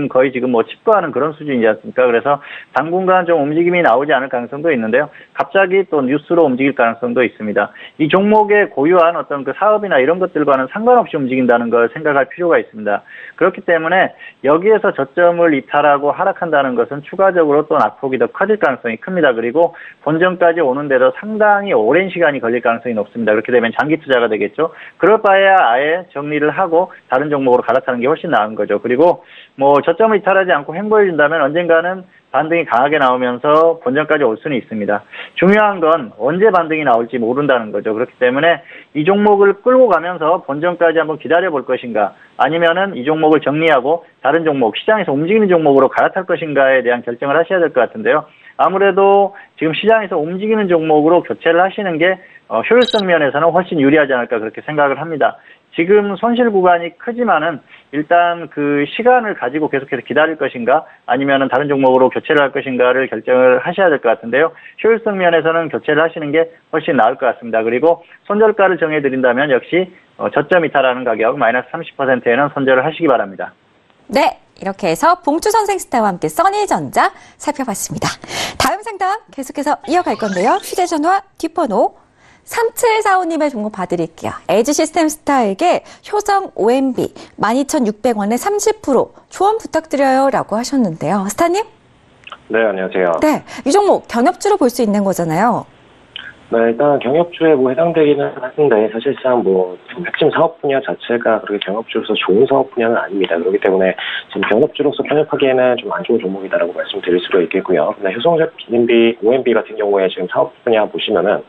거의 뭐 칩거하는 그런 수준이지 않습니까? 그래서 당분간 좀 움직임이 나오지 않을 가능성도 있는데요. 갑자기 또 뉴스로 움직일 가능성도 있습니다. 이 종목의 고유한 어떤 그 사업이나 이런 것들과는 상관없이 움직인다는 걸 생각할 필요가 있습니다. 그렇기 때문에 여기에서 저점을 이탈하고 하락한다는 것은 추가적으로 또 낙폭이 더 커질 가능성이 큽니다. 그리고 본전까지 오는데도 상당히 오랜 시간이 걸릴 가능성이 높습니다. 그렇게 되면 장기 투자가 되겠죠. 그럴 바에야 아예 정리를 하고 다른 종목으로 갈아타는 게 훨씬 나은 거죠. 그리고 뭐 저점을 이탈하지 않고 횡보해준다면 언젠가는 반등이 강하게 나오면서 본전까지 올 수는 있습니다. 중요한 건 언제 반등이 나올지 모른다는 거죠. 그렇기 때문에 이 종목을 끌고 가면서 본전까지 한번 기다려 볼 것인가, 아니면은 이 종목을 정리하고 다른 종목, 시장에서 움직이는 종목으로 갈아탈 것인가에 대한 결정을 하셔야 될 것 같은데요. 아무래도 지금 시장에서 움직이는 종목으로 교체를 하시는 게 효율성 면에서는 훨씬 유리하지 않을까 그렇게 생각을 합니다. 지금 손실 구간이 크지만은 일단 그 시간을 가지고 계속해서 기다릴 것인가 아니면은 다른 종목으로 교체를 할 것인가를 결정을 하셔야 될 것 같은데요. 효율성 면에서는 교체를 하시는 게 훨씬 나을 것 같습니다. 그리고 손절가를 정해드린다면 역시 저점 이탈하는 가격 마이너스 30%에는 손절을 하시기 바랍니다. 네. 이렇게 해서 봉주 선생스타와 함께 써니전자 살펴봤습니다. 다음 상담 계속해서 이어갈 건데요. 휴대전화 뒷번호 3745님의 종목 봐드릴게요. LG시스템스타에게 효성 OMB 12,600원에 30% 조언 부탁드려요 라고 하셨는데요. 스타님? 네, 안녕하세요. 네, 이 종목 경협주로 볼 수 있는 거잖아요. 네, 일단 경협주에 해당되기는 하는데 사실상 핵심 사업 분야 자체가 그렇게 경협주로서 좋은 사업 분야는 아닙니다. 그렇기 때문에 지금 경협주로서 편입하기에는 좀 안 좋은 종목이다라고 말씀드릴 수가 있겠고요. 근데 효성 OMB 같은 경우에 지금 사업 분야 보시면은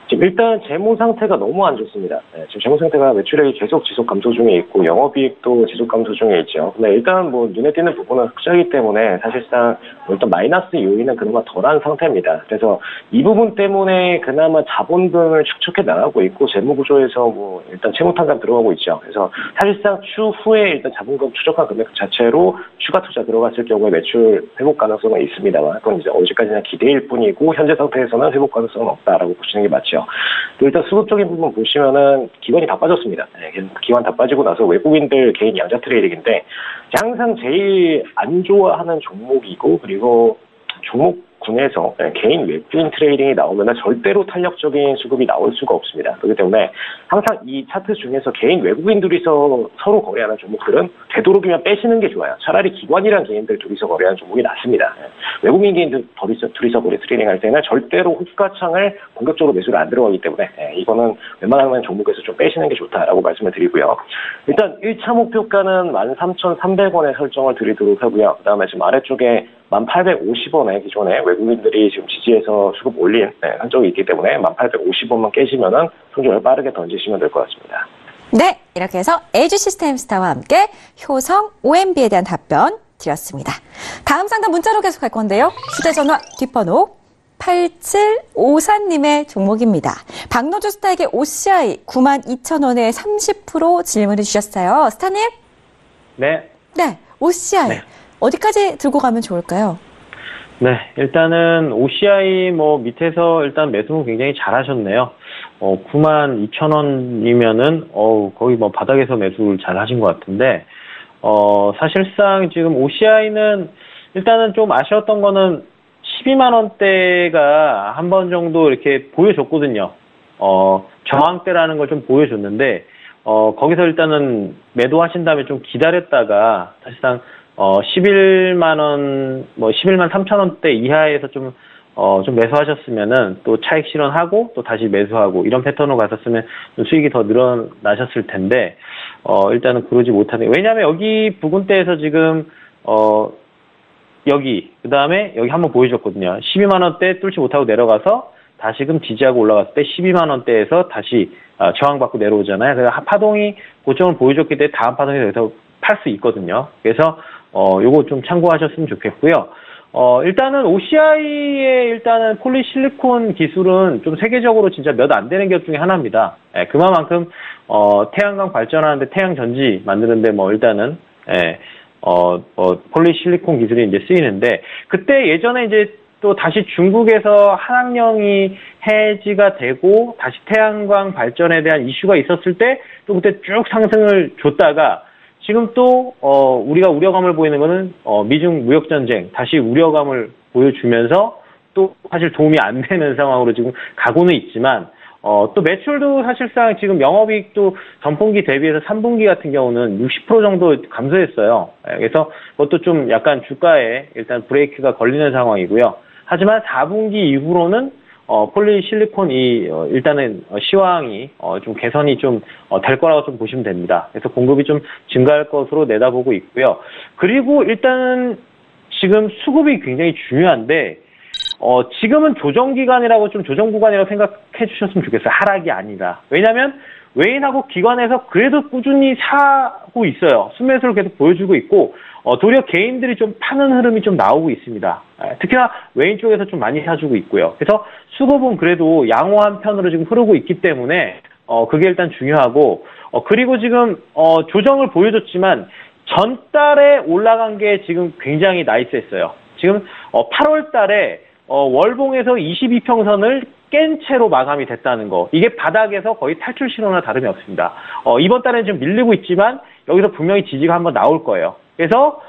지금 일단 재무 상태가 너무 안 좋습니다. 네, 지금 재무 상태가 매출액이 계속 지속 감소 중에 있고 영업이익도 지속 감소 중에 있죠. 근데 일단 눈에 띄는 부분은 흑자이기 때문에 사실상 일단 마이너스 요인은 그나마 덜한 상태입니다. 그래서 이 부분 때문에 그나마 자본금을 축적해 나가고 있고 재무 구조에서 일단 채무 탄감 들어가고 있죠. 그래서 사실상 추후에 일단 자본금 추적한 금액 자체로 추가 투자 들어갔을 경우에 매출 회복 가능성은 있습니다만 그건 이제 어제까지는 기대일 뿐이고 현재 상태에서는 회복 가능성은 없다라고 보시는 게 맞죠. 일단 수급적인 부분 보시면은 기관이 다 빠졌습니다. 기관 다 빠지고 나서 외국인들 개인 양자 트레이딩인데 항상 제일 안 좋아하는 종목이고 그리고 종목군에서 개인 외국인 트레이딩이 나오면 절대로 탄력적인 수급이 나올 수가 없습니다. 그렇기 때문에 항상 이 차트 중에서 개인 외국인들이서 서로 거래하는 종목들은 되도록이면 빼시는 게 좋아요. 차라리 기관이랑 개인들 둘이서 거래하는 종목이 낫습니다. 외국인 개인들 둘이서 거래 트레이딩 할 때는 절대로 호가창을 공격적으로 매수를 안 들어가기 때문에 이거는 웬만하면 종목에서 좀 빼시는 게 좋다라고 말씀을 드리고요. 일단 1차 목표가는 13,300원에 설정을 드리도록 하고요. 그 다음에 지금 아래쪽에 1,850원에 기존에 외국인들이 지금 지지해서 수급 올린 한쪽이 있기 때문에 1,850원만 깨시면은 손절을 빠르게 던지시면 될 것 같습니다. 네, 이렇게 해서 LG시스템스타와 함께 효성 OMB에 대한 답변 드렸습니다. 다음 상담 문자로 계속할 건데요. 휴대전화 뒷번호 8754님의 종목입니다. 박노주스타에게 OCI 92,000원에 30% 질문을 주셨어요. 스타님? 네. 네, OCI. 네. 어디까지 들고 가면 좋을까요? 네, 일단은 OCI 밑에서 일단 매수는 굉장히 잘하셨네요. 92,000원이면은 거의 바닥에서 매수를 잘 하신 것 같은데 사실상 지금 OCI는 일단은 좀 아쉬웠던 거는 12만 원대가 한 번 정도 이렇게 보여줬거든요. 저항대라는 걸 좀 보여줬는데 거기서 일단은 매도하신 다음에 좀 기다렸다가 사실상 11만 원, 11만 3천 원대 이하에서 좀 좀 매수하셨으면은 또 차익 실현하고 또 다시 매수하고 이런 패턴으로 갔었으면 좀 수익이 더 늘어나셨을 텐데, 일단은 그러지 못하네. 왜냐하면 여기 부근대에서 지금, 여기, 그 다음에 여기 한번 보여줬거든요. 12만원대 뚫지 못하고 내려가서 다시금 지지하고 올라갔을 때 12만원대에서 다시 저항받고 내려오잖아요. 그래서 파동이 고점을 보여줬기 때문에 다음 파동에 여기서 팔 수 있거든요. 그래서, 요거 좀 참고하셨으면 좋겠고요. 일단은 OCI의 일단은 폴리실리콘 기술은 좀 세계적으로 진짜 몇 안 되는 기업 중에 하나입니다. 예, 그만큼, 태양광 발전하는데 태양전지 만드는데 뭐 일단은, 예, 폴리실리콘 기술이 이제 쓰이는데, 그때 예전에 이제 또 다시 중국에서 한학령이 해지가 되고 다시 태양광 발전에 대한 이슈가 있었을 때 또 그때 쭉 상승을 줬다가 지금 또 우리가 우려감을 보이는 거는 미중 무역 전쟁 다시 우려감을 보여주면서 또 사실 도움이 안 되는 상황으로 지금 가고는 있지만 또 매출도 사실상 지금 영업이익도 전분기 대비해서 3분기 같은 경우는 60% 정도 감소했어요. 그래서 그것도 좀 약간 주가에 일단 브레이크가 걸리는 상황이고요. 하지만 4분기 이후로는 폴리실리콘 일단은 시황이 좀 개선이 좀 될 거라고 좀 보시면 됩니다. 그래서 공급이 좀 증가할 것으로 내다보고 있고요. 그리고 일단은 지금 수급이 굉장히 중요한데 지금은 조정 기간이라고 좀 조정 구간이라고 생각해 주셨으면 좋겠어요. 하락이 아니라. 왜냐하면 외인하고 기관에서 그래도 꾸준히 사고 있어요. 순매수를 계속 보여주고 있고 도리어 개인들이 좀 파는 흐름이 좀 나오고 있습니다. 특히나 외인 쪽에서 좀 많이 사주고 있고요. 그래서 수급은 그래도 양호한 편으로 지금 흐르고 있기 때문에 그게 일단 중요하고 그리고 지금 조정을 보여줬지만 전달에 올라간 게 지금 굉장히 나이스했어요. 지금 8월 달에 월봉에서 22평선을 깬 채로 마감이 됐다는 거. 이게 바닥에서 거의 탈출 신호나 다름이 없습니다. 이번 달에는 좀 밀리고 있지만 여기서 분명히 지지가 한번 나올 거예요. 그래서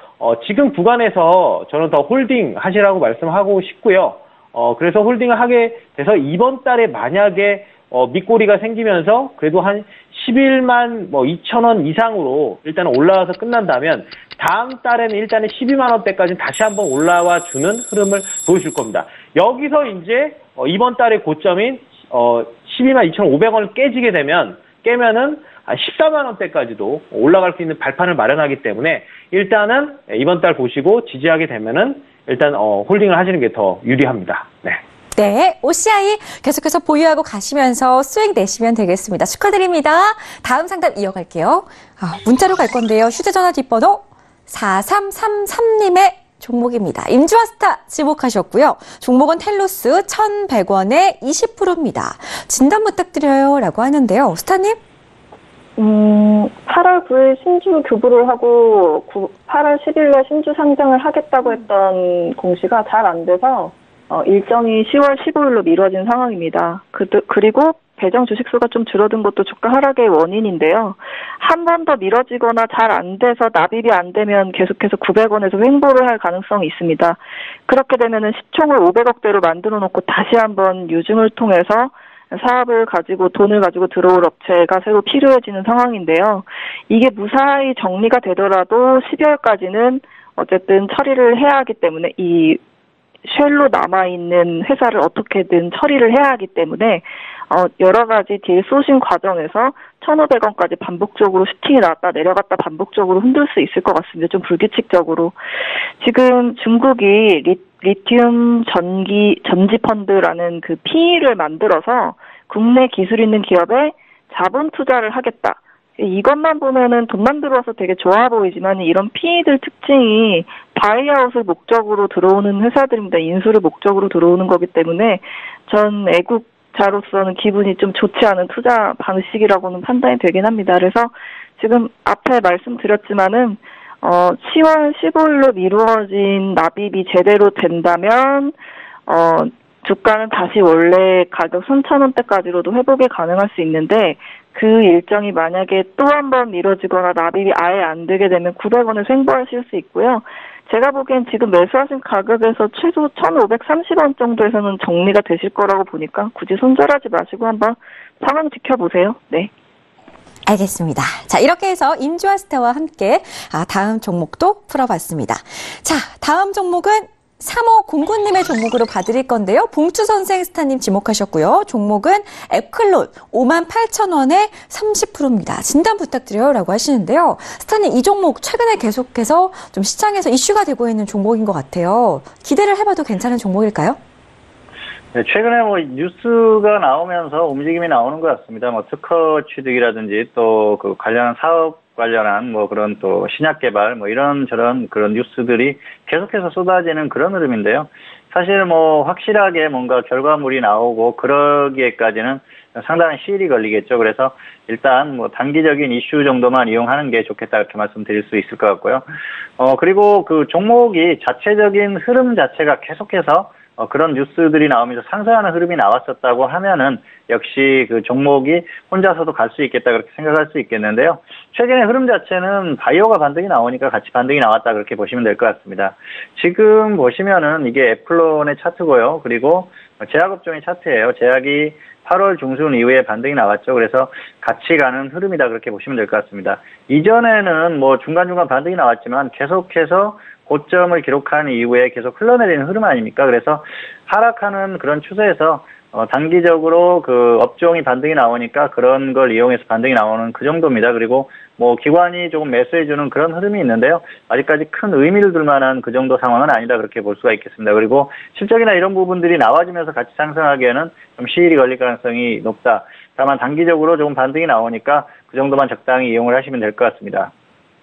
지금 구간에서 저는 더 홀딩 하시라고 말씀하고 싶고요. 그래서 홀딩을 하게 돼서 이번 달에 만약에 밑꼬리가 생기면서 그래도 한 11만 2천원 이상으로 일단 올라와서 끝난다면 다음 달에는 일단은 12만 원대까지 다시 한번 올라와 주는 흐름을 보여줄 겁니다. 여기서 이제 이번 달의 고점인 12만 2,500원을 깨면은 14만 원대까지도 올라갈 수 있는 발판을 마련하기 때문에 일단은 이번 달 보시고 지지하게 되면은 일단 홀딩을 하시는 게 더 유리합니다. 네. 네, OCI 계속해서 보유하고 가시면서 수익 내시면 되겠습니다. 축하드립니다. 다음 상담 이어갈게요. 문자로 갈 건데요. 휴대전화 뒷번호 4333님의 종목입니다. 임주아스타 지목하셨고요. 종목은 텔로스 1,100원에 20%입니다. 진단 부탁드려요 라고 하는데요. 스타님? 8월 9일 신주 교부를 하고 8월 10일에 신주 상장을 하겠다고 했던 공시가 잘 안 돼서 일정이 10월 15일로 미뤄진 상황입니다. 그리고 배정 주식수가 좀 줄어든 것도 주가 하락의 원인인데요. 한 번 더 미뤄지거나 잘 안 돼서 납입이 안 되면 계속해서 900원에서 횡보를 할 가능성이 있습니다. 그렇게 되면은 시총을 500억대로 만들어 놓고 다시 한번 유증을 통해서 사업을 가지고 돈을 가지고 들어올 업체가 새로 필요해지는 상황인데요. 이게 무사히 정리가 되더라도 12월까지는 어쨌든 처리를 해야 하기 때문에 이 쉘로 남아있는 회사를 어떻게든 처리를 해야 하기 때문에 여러 가지 딜 소싱 과정에서 1,500원까지 반복적으로 슈팅이 나왔다 내려갔다 반복적으로 흔들 수 있을 것 같습니다. 좀 불규칙적으로. 지금 중국이 리튬 전지 펀드라는 그 PE를 만들어서 국내 기술 있는 기업에 자본 투자를 하겠다. 이것만 보면은 돈만 들어와서 되게 좋아 보이지만 이런 PE들 특징이 바이아웃을 목적으로 들어오는 회사들입니다. 인수를 목적으로 들어오는 거기 때문에 전 애국자로서는 기분이 좀 좋지 않은 투자 방식이라고는 판단이 되긴 합니다. 그래서 지금 앞에 말씀드렸지만은 10월 15일로 미루어진 납입이 제대로 된다면 주가는 다시 원래 가격 3,000원대까지로도 회복이 가능할 수 있는데 그 일정이 만약에 또 한 번 미뤄지거나 납입이 아예 안 되게 되면 900원을 횡보하실 수 있고요. 제가 보기엔 지금 매수하신 가격에서 최소 1,530원 정도에서는 정리가 되실 거라고 보니까 굳이 손절하지 마시고 한번 상황 지켜보세요. 네. 알겠습니다. 자, 이렇게 해서 임주아스타와 함께 다음 종목도 풀어봤습니다. 자, 다음 종목은 3509님의 종목으로 봐드릴 건데요. 봉추 선생 스타님 지목하셨고요. 종목은 앱클론 58,000원에 30%입니다. 진단 부탁드려요 라고 하시는데요. 스타님 이 종목 최근에 계속해서 좀 시장에서 이슈가 되고 있는 종목인 것 같아요. 기대를 해봐도 괜찮은 종목일까요? 네, 최근에 뭐 뉴스가 나오면서 움직임이 나오는 것 같습니다. 뭐 특허 취득이라든지 또 그 관련한 사업 관련한 뭐 그런 또 신약 개발 뭐 이런저런 그런 뉴스들이 계속해서 쏟아지는 그런 흐름인데요. 사실 뭐 확실하게 뭔가 결과물이 나오고 그러기에까지는 상당한 시일이 걸리겠죠. 그래서 일단 뭐 단기적인 이슈 정도만 이용하는 게 좋겠다 이렇게 말씀드릴 수 있을 것 같고요. 그리고 그 종목이 자체적인 흐름 자체가 계속해서 그런 뉴스들이 나오면서 상승하는 흐름이 나왔었다고 하면은 역시 그 종목이 혼자서도 갈 수 있겠다 그렇게 생각할 수 있겠는데요. 최근에 흐름 자체는 바이오가 반등이 나오니까 같이 반등이 나왔다 그렇게 보시면 될 것 같습니다. 지금 보시면은 이게 애플론의 차트고요. 그리고 제약업종의 차트예요. 제약이 8월 중순 이후에 반등이 나왔죠. 그래서 같이 가는 흐름이다 그렇게 보시면 될 것 같습니다. 이전에는 뭐 중간중간 반등이 나왔지만 계속해서 고점을 기록한 이후에 계속 흘러내리는 흐름 아닙니까? 그래서 하락하는 그런 추세에서 단기적으로 그 업종이 반등이 나오니까 그런 걸 이용해서 반등이 나오는 그 정도입니다. 그리고 뭐 기관이 조금 매수해주는 그런 흐름이 있는데요. 아직까지 큰 의미를 둘 만한 그 정도 상황은 아니다 그렇게 볼 수가 있겠습니다. 그리고 실적이나 이런 부분들이 나와주면서 같이 상승하기에는 좀 시일이 걸릴 가능성이 높다. 다만 단기적으로 조금 반등이 나오니까 그 정도만 적당히 이용을 하시면 될 것 같습니다.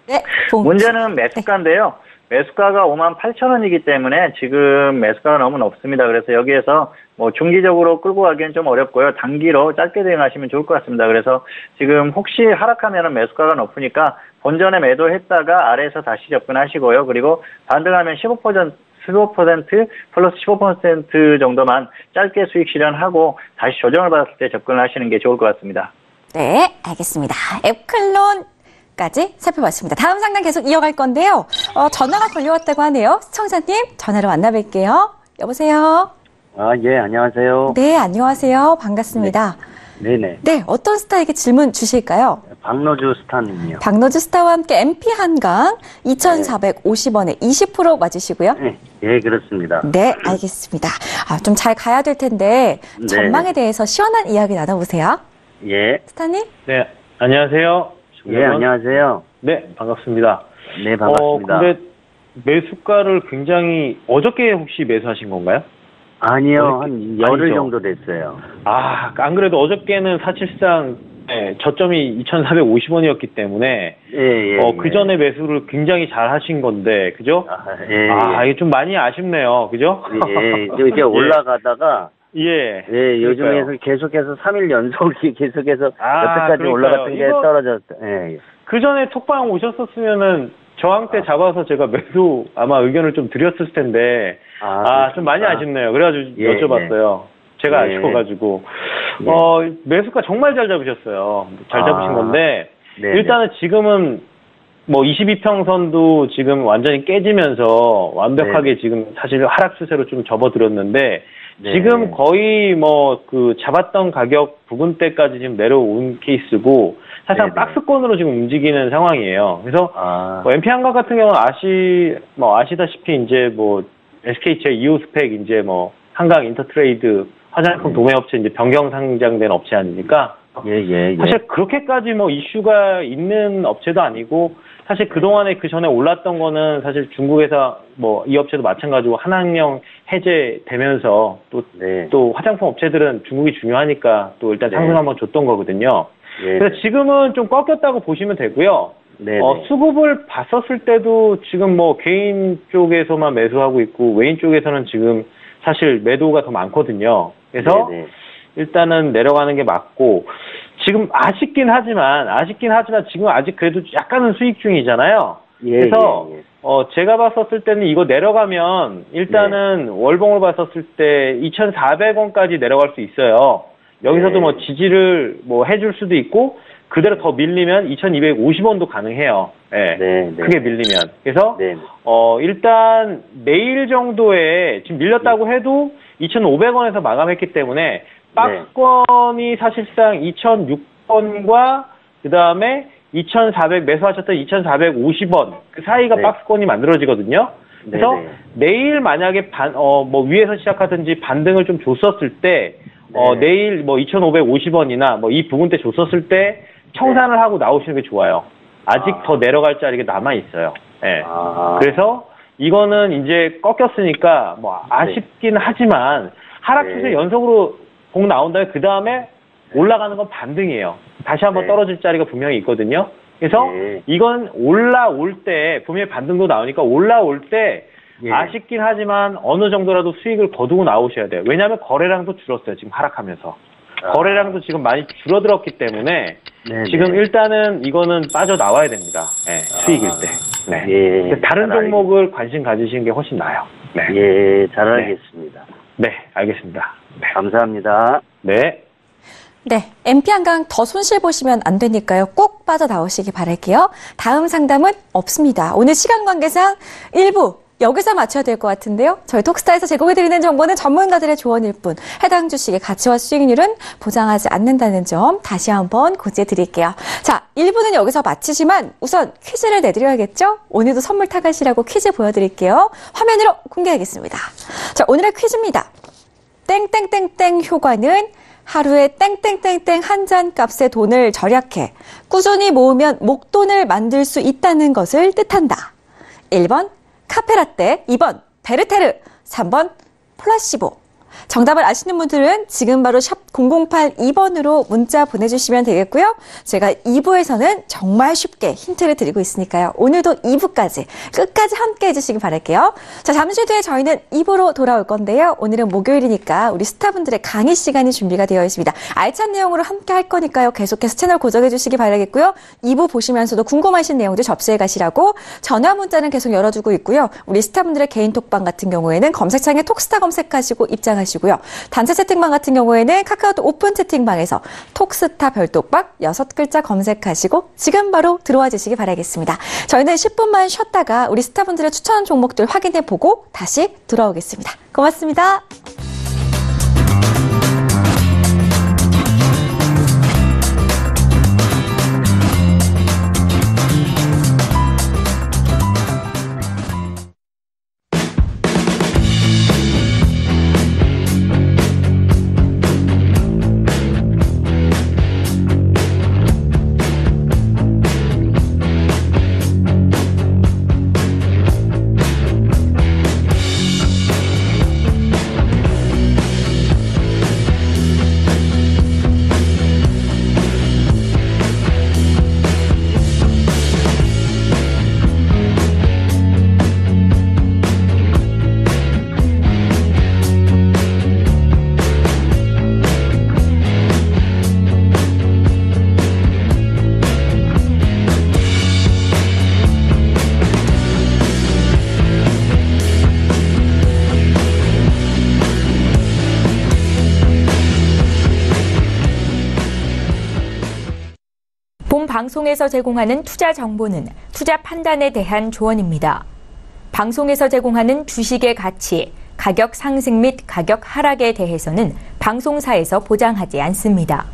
네, 문제는 매수가인데요. 매수가가 58,000원이기 때문에 지금 매수가가 너무 높습니다. 그래서 여기에서 뭐 중기적으로 끌고 가기엔 좀 어렵고요. 단기로 짧게 대응하시면 좋을 것 같습니다. 그래서 지금 혹시 하락하면 매수가가 높으니까 본전에 매도했다가 아래에서 다시 접근하시고요. 그리고 반등하면 15% 플러스 15% 정도만 짧게 수익 실현하고 다시 조정을 받았을 때 접근하시는 게 좋을 것 같습니다. 네, 알겠습니다. 앱클론 까지 살펴봤습니다. 다음 상담 계속 이어갈 건데요. 전화가 걸려왔다고 하네요. 시청자님 전화로 만나뵐게요. 여보세요. 예, 안녕하세요. 네, 안녕하세요. 반갑습니다. 네네. 네, 어떤 스타에게 질문 주실까요? 박노주 스타님이요. 박노주 스타와 함께 MP 한강 2,450원에 20% 맞으시고요. 네, 예, 그렇습니다. 네, 알겠습니다. 좀 잘 가야 될 텐데 전망에 대해서 시원한 이야기 나눠보세요. 예. 스타님? 네, 안녕하세요. 예, 안녕하세요. 네, 반갑습니다. 네, 반갑습니다. 근데 매수가를 굉장히 어저께 혹시 매수하신 건가요? 아니요, 한 열흘 아니죠. 정도 됐어요. 안 그래도 어저께는 사실상 저점이 2,450원이었기 때문에 그 전에 매수를 굉장히 잘 하신 건데, 그죠? 이게 좀 많이 아쉽네요, 그죠? 예, 이제 올라가다가 예, 요즘에서 계속해서 3일 연속이 계속해서 여태까지 올라갔던 게 떨어졌다. 예. 그 전에 톡방 오셨었으면은 저항대 잡아서 제가 매수 아마 의견을 좀 드렸을 텐데, 좀 많이 아쉽네요. 그래가지고 여쭤봤어요. 제가 아쉬워가지고. 매수가 정말 잘 잡으셨어요. 잘 잡으신 건데, 일단은 지금은 뭐 22평선도 지금 완전히 깨지면서 완벽하게 지금 사실 하락 추세로 좀 접어들었는데, 지금 거의 뭐 그 잡았던 가격 부근대까지 지금 내려온 케이스고 사실상 박스권으로 지금 움직이는 상황이에요. 그래서 뭐 MP 한강 같은 경우는 아시다시피 이제 뭐 SK체 이오스펙 이제 뭐 한강 인터트레이드 화장품 도매업체 이제 변경 상장된 업체 아닙니까? 사실 그렇게까지 뭐 이슈가 있는 업체도 아니고 사실 그동안에 그 전에 올랐던 거는 사실 중국에서 뭐 이 업체도 마찬가지고 한학령 해제되면서 또 화장품 업체들은 중국이 중요하니까 또 일단 상승 한번 줬던 거거든요. 그래서 지금은 좀 꺾였다고 보시면 되고요. 수급을 봤었을 때도 지금 뭐 개인 쪽에서만 매수하고 있고 외인 쪽에서는 지금 사실 매도가 더 많거든요. 그래서 일단은 내려가는 게 맞고 지금 아쉽긴 하지만 지금 아직 그래도 약간은 수익 중이잖아요. 그래서 제가 봤었을 때는 이거 내려가면 일단은 월봉을 봤었을 때 2,400원까지 내려갈 수 있어요. 여기서도 뭐 지지를 뭐 해줄 수도 있고 그대로 더 밀리면 2,250원도 가능해요. 크게 밀리면. 그래서 일단 내일 정도에 지금 밀렸다고 해도 2,500원에서 마감했기 때문에 박스권이 사실상 2,006원과 그 다음에 2,400 매수하셨던 2,450원 그 사이가 박스권이 만들어지거든요. 그래서 내일 만약에 뭐 위에서 시작하든지 반등을 좀 줬었을 때, 내일 뭐 2,550원이나 뭐 이 부분대 줬었을 때 청산을 하고 나오시는 게 좋아요. 아직 더 내려갈 자리가 남아 있어요. 예. 그래서 이거는 이제 꺾였으니까 뭐 아쉽긴 하지만 하락 추세 연속으로 공 나온 다음에 그 다음에 올라가는 건 반등이에요. 다시 한번 떨어질 자리가 분명히 있거든요. 그래서 이건 올라올 때 분명히 반등도 나오니까 올라올 때 아쉽긴 하지만 어느 정도라도 수익을 거두고 나오셔야 돼요. 왜냐하면 거래량도 줄었어요. 지금 하락하면서. 거래량도 지금 많이 줄어들었기 때문에 지금 일단은 이거는 빠져나와야 됩니다. 네, 수익일 때. 네. 다른 종목을 관심 가지시는 게 훨씬 나아요. 네. 예, 잘 알겠습니다. 네, 알겠습니다. 네. 감사합니다. 네. 네, MP 한강 더 손실 보시면 안 되니까요. 꼭 빠져나오시기 바랄게요. 다음 상담은 없습니다. 오늘 시간 관계상 1부 여기서 맞춰야 될 것 같은데요. 저희 톡스타에서 제공해드리는 정보는 전문가들의 조언일 뿐 해당 주식의 가치와 수익률은 보장하지 않는다는 점 다시 한번 고지해드릴게요. 자, 1부는 여기서 마치지만 우선 퀴즈를 내드려야겠죠? 오늘도 선물 타가시라고 퀴즈 보여드릴게요. 화면으로 공개하겠습니다. 자, 오늘의 퀴즈입니다. 땡땡땡땡 효과는 하루에 땡땡땡땡 한 잔 값의 돈을 절약해 꾸준히 모으면 목돈을 만들 수 있다는 것을 뜻한다. 1번 카페라떼, 2번 베르테르, 3번 플라시보. 정답을 아시는 분들은 지금 바로 샵 0082번으로 문자 보내주시면 되겠고요. 제가 2부에서는 정말 쉽게 힌트를 드리고 있으니까요. 오늘도 2부까지 끝까지 함께 해주시기 바랄게요. 자, 잠시 뒤에 저희는 2부로 돌아올 건데요. 오늘은 목요일이니까 우리 스타분들의 강의 시간이 준비가 되어 있습니다. 알찬 내용으로 함께 할 거니까요. 계속해서 채널 고정해 주시기 바라겠고요. 2부 보시면서도 궁금하신 내용들 접수해 가시라고 전화 문자는 계속 열어두고 있고요. 우리 스타분들의 개인 톡방 같은 경우에는 검색창에 톡스타 검색하시고 입장하시고요. 단체 채팅방 같은 경우에는 카카오톡 오픈 채팅방에서 톡스타 별도방 6글자 검색하시고 지금 바로 들어와 주시기 바라겠습니다. 저희는 10분만 쉬었다가 우리 스타분들의 추천 종목들 확인해 보고 다시 돌아오겠습니다. 고맙습니다. 본 방송에서 제공하는 투자 정보는 투자 판단에 대한 조언입니다. 방송에서 제공하는 주식의 가치, 가격 상승 및 가격 하락에 대해서는 방송사에서 보장하지 않습니다.